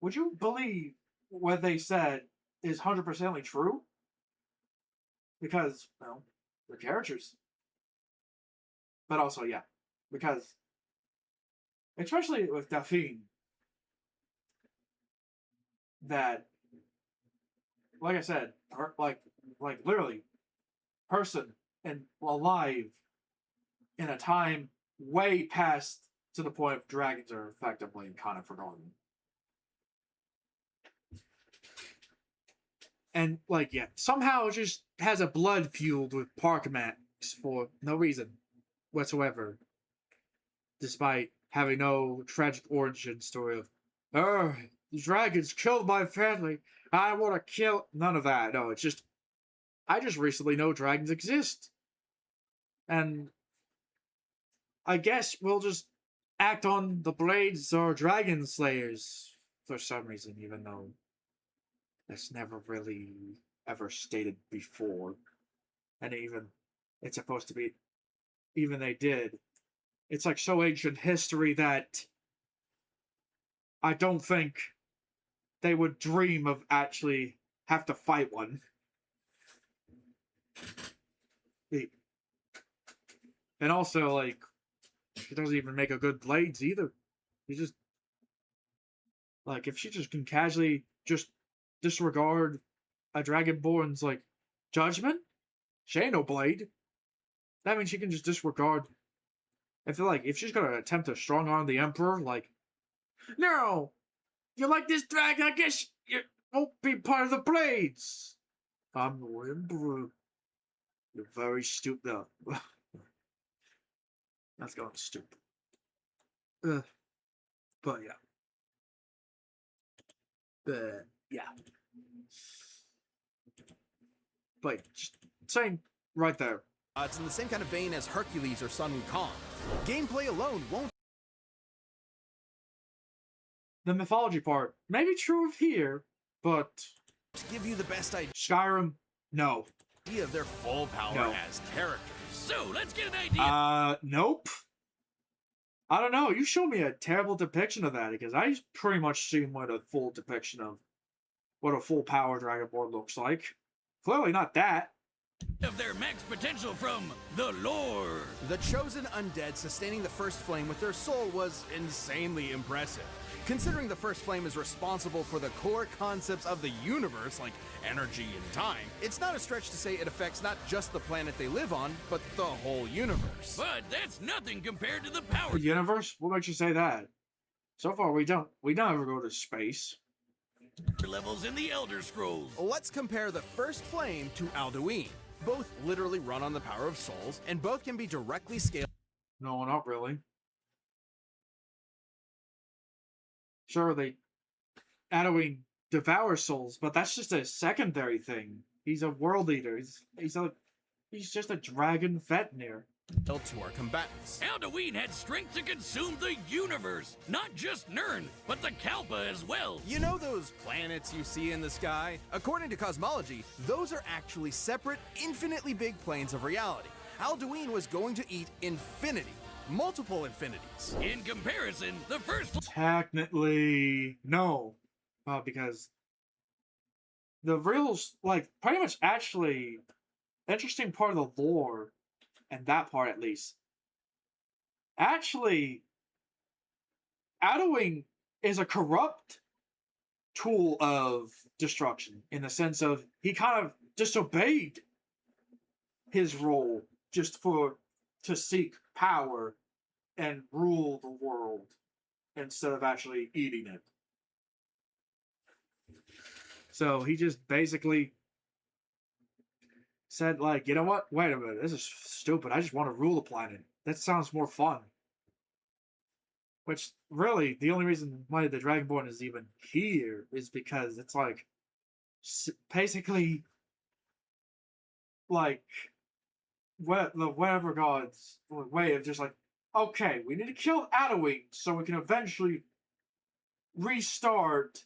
Would you believe what they said is 100% true? Because, well, they're characters. But also, yeah, because, especially with Daphne, that, like I said, her, like literally, person and alive in a time way past to the point of dragons are effectively kind of forgotten. And like, yeah, somehow just has a blood feud with Parkmax for no reason whatsoever, despite having no tragic origin story of, oh, the dragons killed my family. I want to kill. None of that. No, it's just I just recently know dragons exist. And I guess we'll just act on the blades or dragon slayers for some reason, even though that's never really ever stated before. And even it's supposed to be, even they did. It's like so ancient history that I don't think they would dream of actually have to fight one. And also, like, she doesn't even make a good blades either. You just, like, if she just can casually just disregard a Dragonborn's, like, judgment, she ain't no blade. That means she can just disregard. I feel like if she's gonna attempt to strong arm the Emperor, like, no, you like this dragon? I guess you won't be part of the blades. I'm the Emperor. You're very stupid. That's going stupid. But yeah. Yeah. But just saying right there. It's in the same kind of vein as Hercules or Sun Wukong. Gameplay alone won't The mythology part may be true of here, but give you the best Skyrim, no. idea of their full power No. as characters. So, let's get an idea. Nope. I don't know. You showed me a terrible depiction of that because I pretty much seen what a full depiction of what a full power Dragonborn looks like. Clearly not that. Of their max potential from the lore. The chosen undead sustaining the first flame with their soul was insanely impressive. Considering the first flame is responsible for the core concepts of the universe, like energy and time, it's not a stretch to say it affects not just the planet they live on, but the whole universe. But that's nothing compared to the power The universe? What makes you say that? So far, we don't ever go to space. levels in the Elder Scrolls. Let's compare the first flame to Alduin. Both literally run on the power of souls, and both can be directly scaled. No, not really. Sure, Adowin devours souls, but that's just a secondary thing. He's a world eater. He's just a dragon veterinary. To our combatants. Alduin had strength to consume the universe, not just Nirn, but the Kalpa as well. You know those planets you see in the sky? According to cosmology, those are actually separate, infinitely big planes of reality. Alduin was going to eat infinity. Multiple infinities. In comparison, the first Technically, no. Because the real, like, pretty much actually interesting part of the lore, and that part at least, actually, Adowin is a corrupt tool of destruction in the sense of he kind of disobeyed his role just to seek power and rule the world instead of actually eating it. So he just basically said, like, you know what? Wait a minute, this is stupid. I just want to rule the planet. That sounds more fun. Which, really, the only reason why the Dragonborn is even here is because it's like, basically, like, the whatever god's way of just like, okay, we need to kill Adowin so we can eventually restart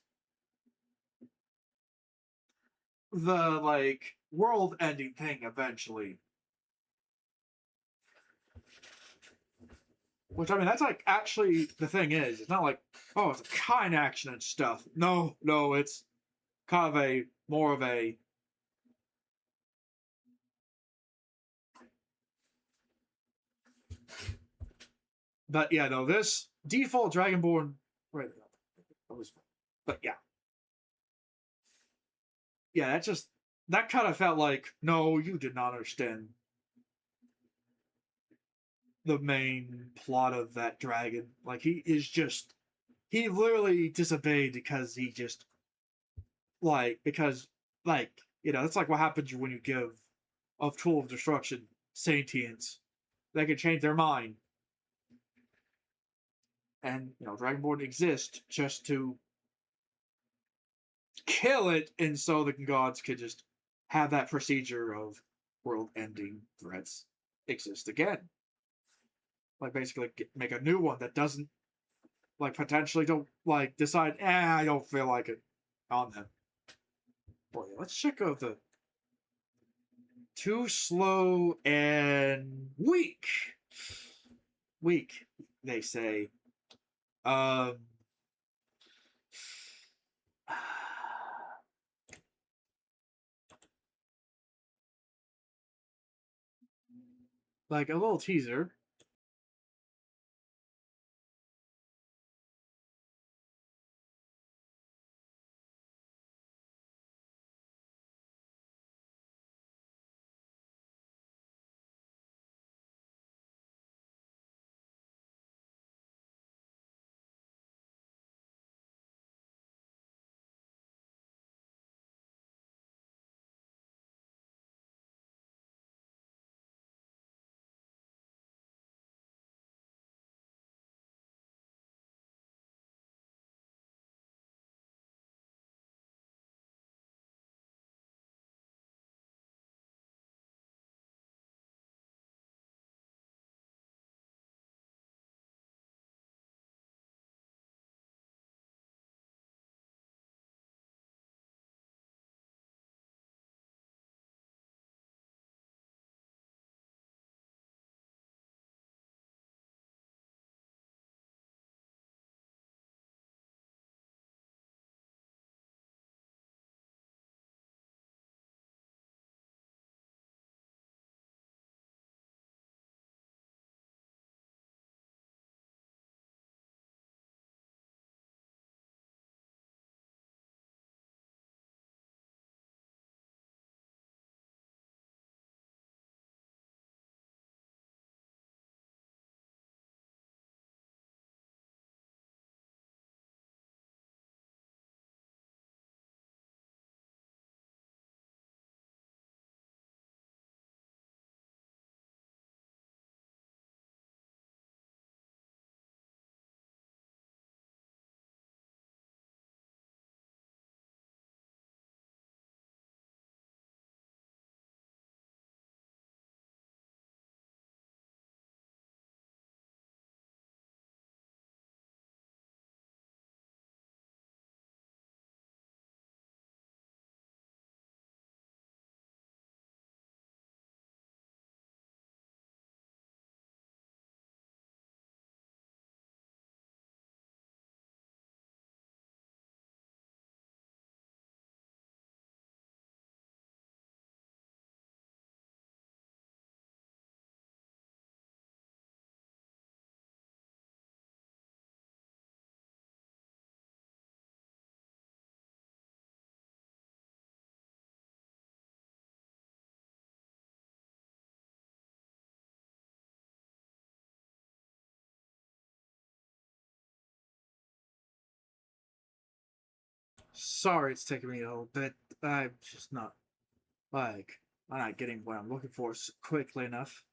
the, like, world-ending thing eventually. Which, I mean, that's, like, actually the thing is. It's not like, oh, it's a kind action and stuff. No, it's kind of more of a... But, yeah, no, this default Dragonborn... Wait, but, yeah. Yeah, that kind of felt like, no, you did not understand the main plot of that dragon. Like, he literally disobeyed because he just, because, that's like what happens when you give a tool of destruction sentience. They can change their mind. And, Dragonborn exists just to kill it, and so the gods could just have that procedure of world-ending threats exist again. Like basically make a new one that doesn't like potentially don't like decide, I don't feel like it on them. Boy, let's check out the too slow and weak. Weak, they say. Um like a little teaser. Sorry it's taking me a little bit. I'm just not like I'm not getting what I'm looking for quickly enough.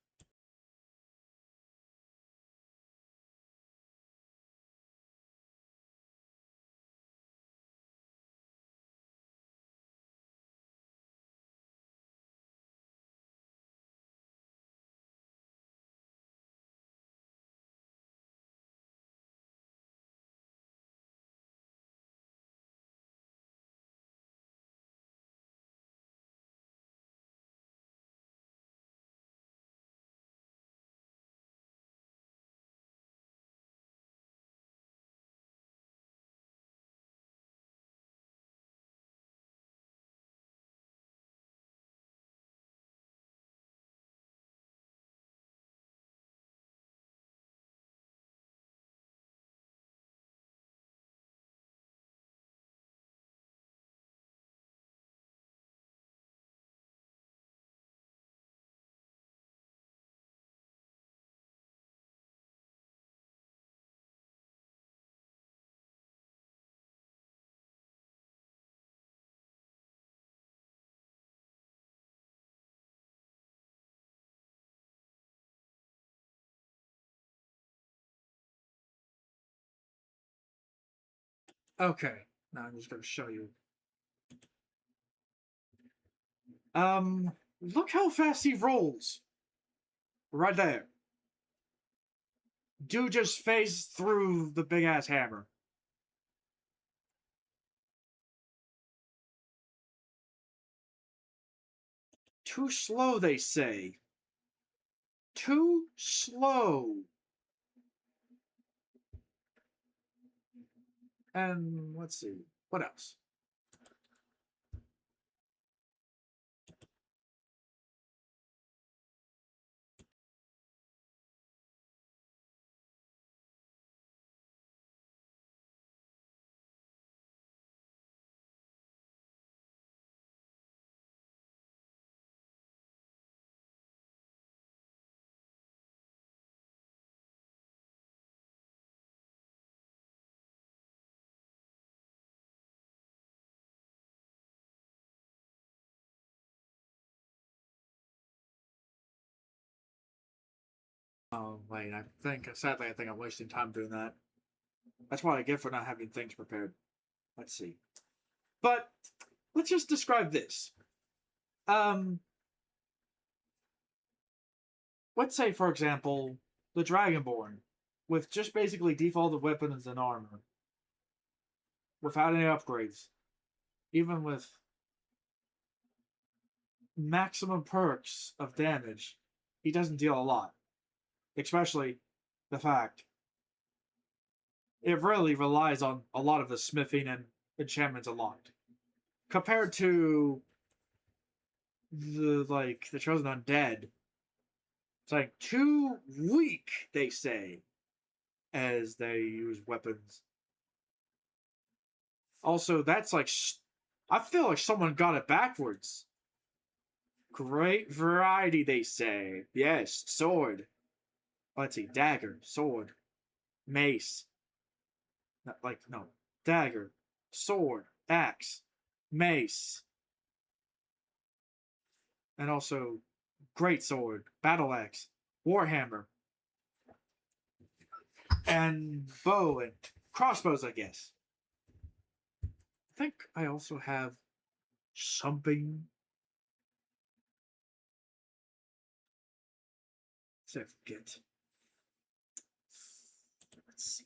Okay, now I'm just gonna show you. Look how fast he rolls. Right there. Dude just phased through the big ass hammer. Too slow, they say. Too slow. And let's see. What else? Oh, wait, sadly, I think I'm wasting time doing that. That's what I get for not having things prepared. Let's see. But, let's just describe this. Let's say, for example, the Dragonborn, with just basically defaulted weapons and armor, without any upgrades, even with maximum perks of damage, he doesn't deal a lot. Especially the fact it really relies on a lot of the smithing and enchantments unlocked. Compared to the Chosen Undead, it's like too weak, they say, as they use weapons. Also, that's like, I feel like someone got it backwards. Great variety, they say. Yes, sword. Let's see, dagger, sword, mace. No, dagger, sword, axe, mace. And also, great sword, battle axe, warhammer, and bow and crossbows, I guess. I think I also have something. Let's forget. Let's see.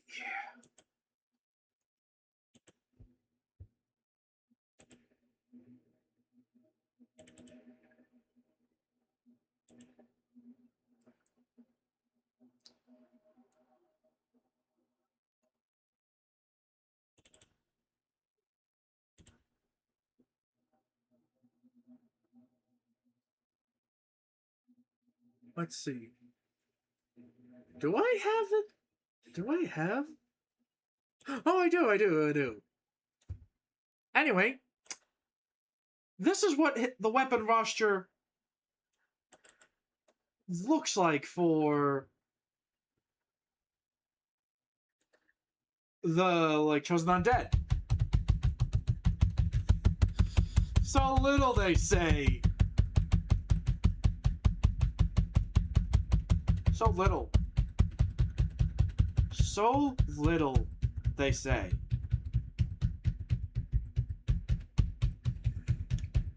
Let's see. Do I have it? Do I have? Oh, I do. Anyway, this is what the weapon roster looks like for the Chosen Undead. So little, they say. So little. So little, they say.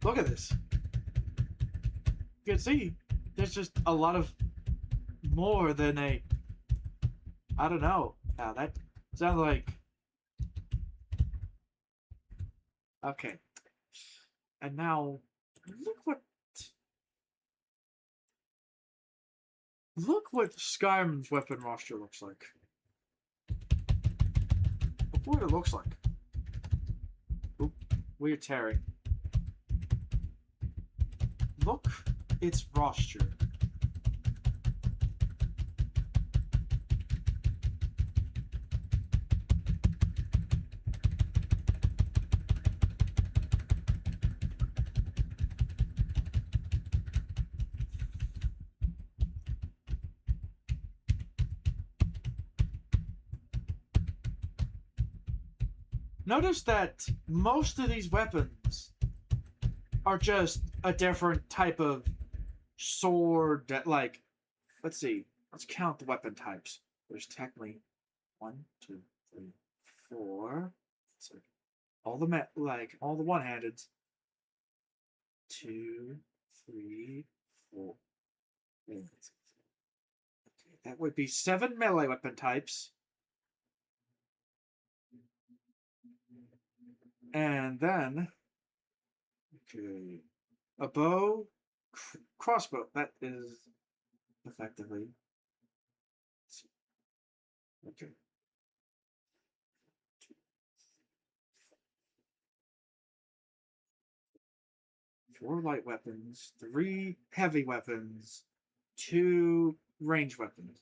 Look at this. You can see there's just a lot of more than a. I don't know. Now that sounds like. Okay. And now, look what Skyrim's weapon roster looks like. Look what it looks like. Oop, weird tearing. Look its roster. Notice that most of these weapons are just a different type of sword that, let's see. Let's count the weapon types. There's technically 1, 2, 3, 4. So all the all the one-handeds. 2, 3, 4. Okay, that would be 7 melee weapon types. And then, okay, a bow, crossbow. That is effectively. Okay. 4 light weapons, 3 heavy weapons, 2 range weapons.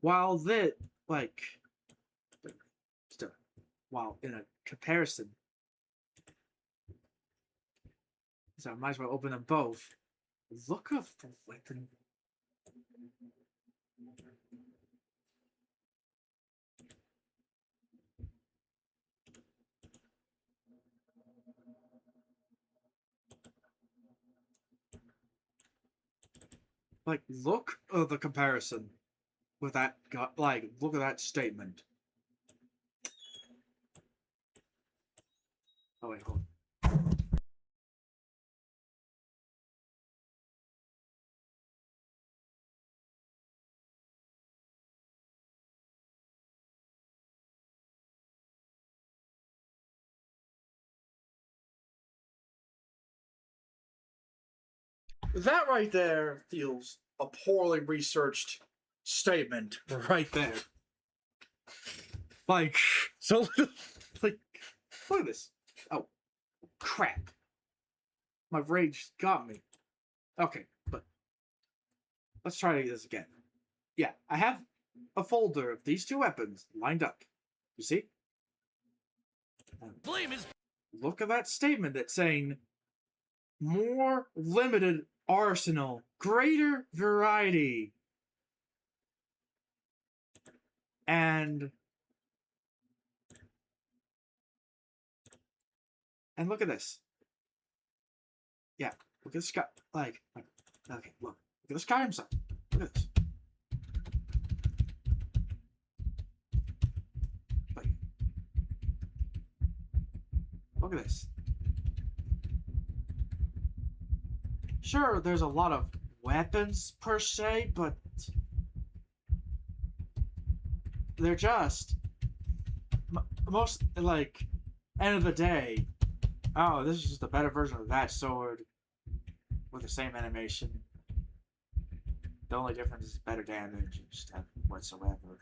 While that, like, still, while in a comparison, so I might as well open them both. Look at the weapon. Like, look at the comparison with that. Like, look at that statement. Oh wait, hold on. That right there feels a poorly researched statement right there. Like, so, like, look at this. Oh, crap. My rage got me. Okay, but let's try this again. Yeah, I have a folder of these 2 weapons lined up. You see? Flame is Look at that statement that's saying more limited arsenal, greater variety. And look at this. Yeah, look at the sky. Like, okay, look at the Skyrim stuff. Look at this. Like, look at this. Sure, there's a lot of weapons per se, but they're just most, like, end of the day. Oh, this is just a better version of that sword with the same animation. The only difference is better damage and stuff whatsoever.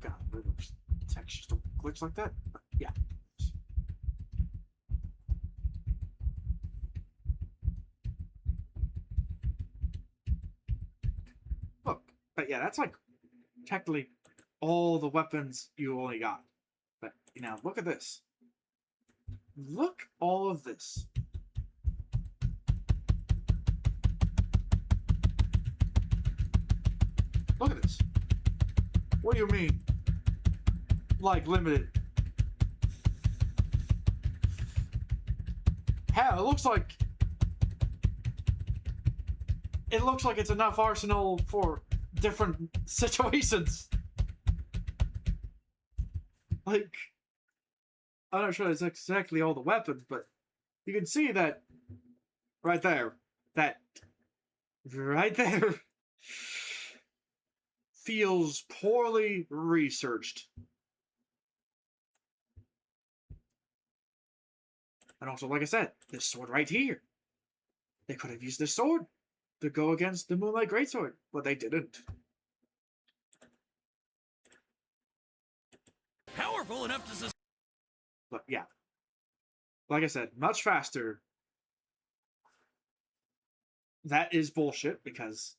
God, where those textures don't glitch like that? But yeah. Look, but yeah, that's like technically all the weapons you only got. But now look at this. Look all of this. Look at this. What do you mean? Like limited? Hell, it looks like it's enough arsenal for different situations. Like, I'm not sure it's exactly all the weapons, but you can see that right there. That right there feels poorly researched. And also, like I said, this sword right here. They could have used this sword to go against the Moonlight Greatsword, but they didn't. powerful enough to But yeah, like I said, much faster. That is bullshit because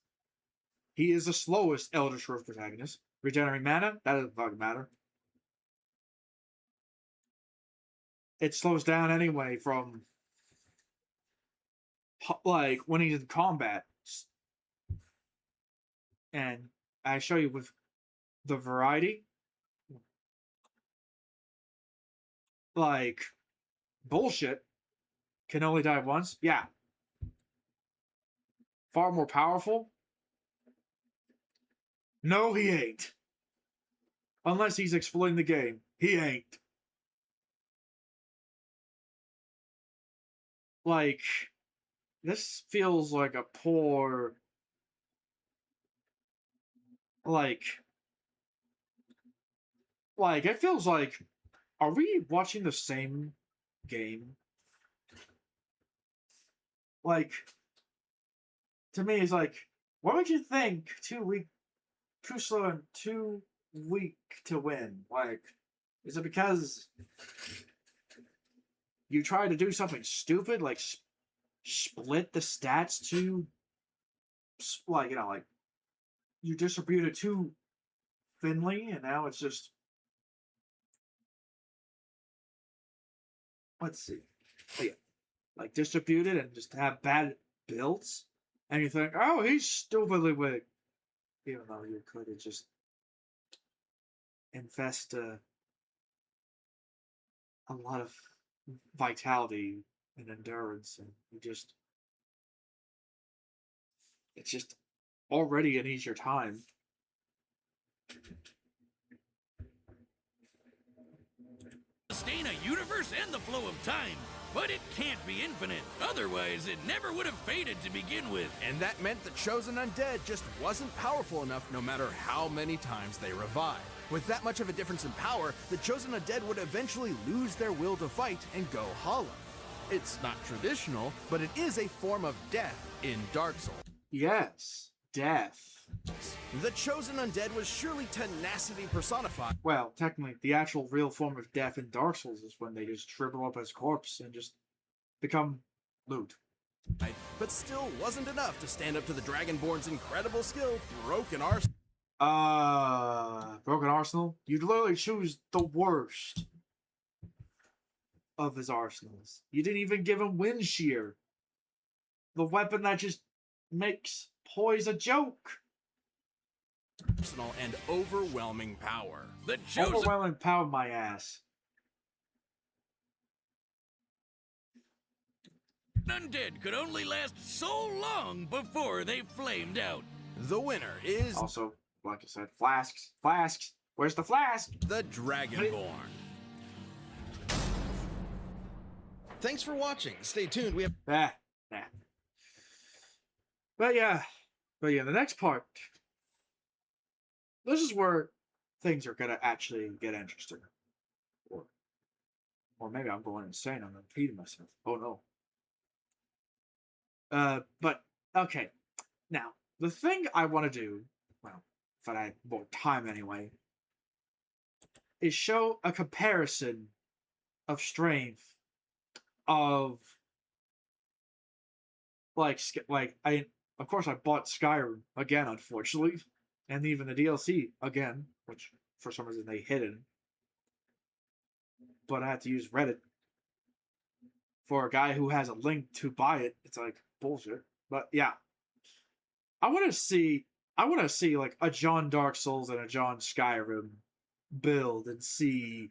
he is the slowest Elder Scrolls protagonist. Regenerating mana, that doesn't fucking matter. It slows down anyway from like when he's in combat. And I show you with the variety. Like, bullshit. Can only die once? Yeah. Far more powerful? No, he ain't. Unless he's exploiting the game. He ain't. Like, this feels like a poor... Like, it feels like, are we watching the same game? Like, to me, it's like, what would you think? Too slow and too weak to win. Like, is it because you try to do something stupid, like split the stats to, like, you know, like, you distribute it too thinly, and now it's just, let's see. Oh, yeah. Like, distributed and just have bad builds, and you think, oh, he's stupidly weak. Even though you could have just invest a lot of vitality and endurance, and it's just already an easier time. Sustain a universe and the flow of time, but it can't be infinite. Otherwise, it never would have faded to begin with. And that meant the chosen undead just wasn't powerful enough no matter how many times they revived. With that much of a difference in power, the chosen undead would eventually lose their will to fight and go hollow. It's not traditional, but it is a form of death in Dark Souls. Yes, death. The chosen undead was surely tenacity personified. Well, technically, the actual real form of death in Dark Souls is when they just shrivel up as corpse and just become loot. But still wasn't enough to stand up to the Dragonborn's incredible skill, Broken Arsenal. Broken Arsenal? You'd literally choose the worst of his arsenals. You didn't even give him Wind Shear. The weapon that just makes poise a joke. Personal and overwhelming power. The chosen Overwhelming power, my ass. undead could only last so long before they flamed out. The winner is Also, like I said, flasks. Flasks. Where's the flask? the Dragonborn. Thanks for watching. Stay tuned. We have Nah. But yeah, the next part. This is where things are gonna actually get interesting. Or maybe I'm going insane. I'm repeating myself. Oh no. But okay. Now, the thing I want to do, well, if I had more time anyway, is show a comparison of strength of of course I bought Skyrim again, unfortunately, and even the DLC again, which for some reason they hidden. But I had to use Reddit for a guy who has a link to buy it. It's like bullshit. But yeah. I want to see like a John Dark Souls and a John Skyrim build and see,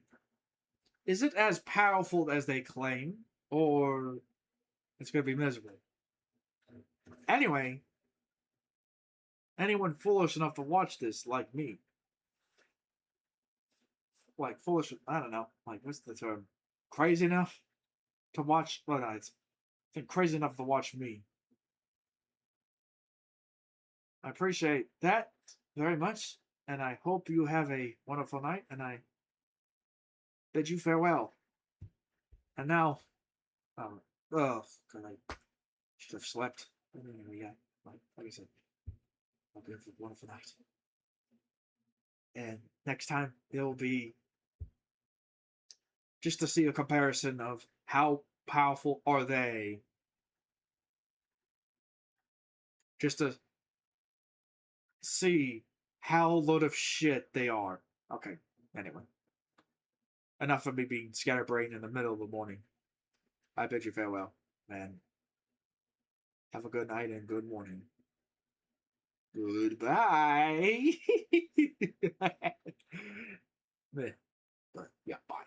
is it as powerful as they claim, or it's going to be miserable. Anyway, anyone foolish enough to watch this, like me, like foolish, I don't know, like what's the term? Crazy enough to watch, well, no, I think crazy enough to watch me. I appreciate that very much, and I hope you have a wonderful night, and I bid you farewell. And now, God, I should have slept. Anyway, yeah, like I said, hope you have a wonderful night. And next time, it will be just to see a comparison of how powerful are they. Just to see how load of shit they are. Okay, anyway. Enough of me being scatterbrained in the middle of the morning. I bid you farewell, man. Have a good night and good morning. Goodbye. But yeah, bye.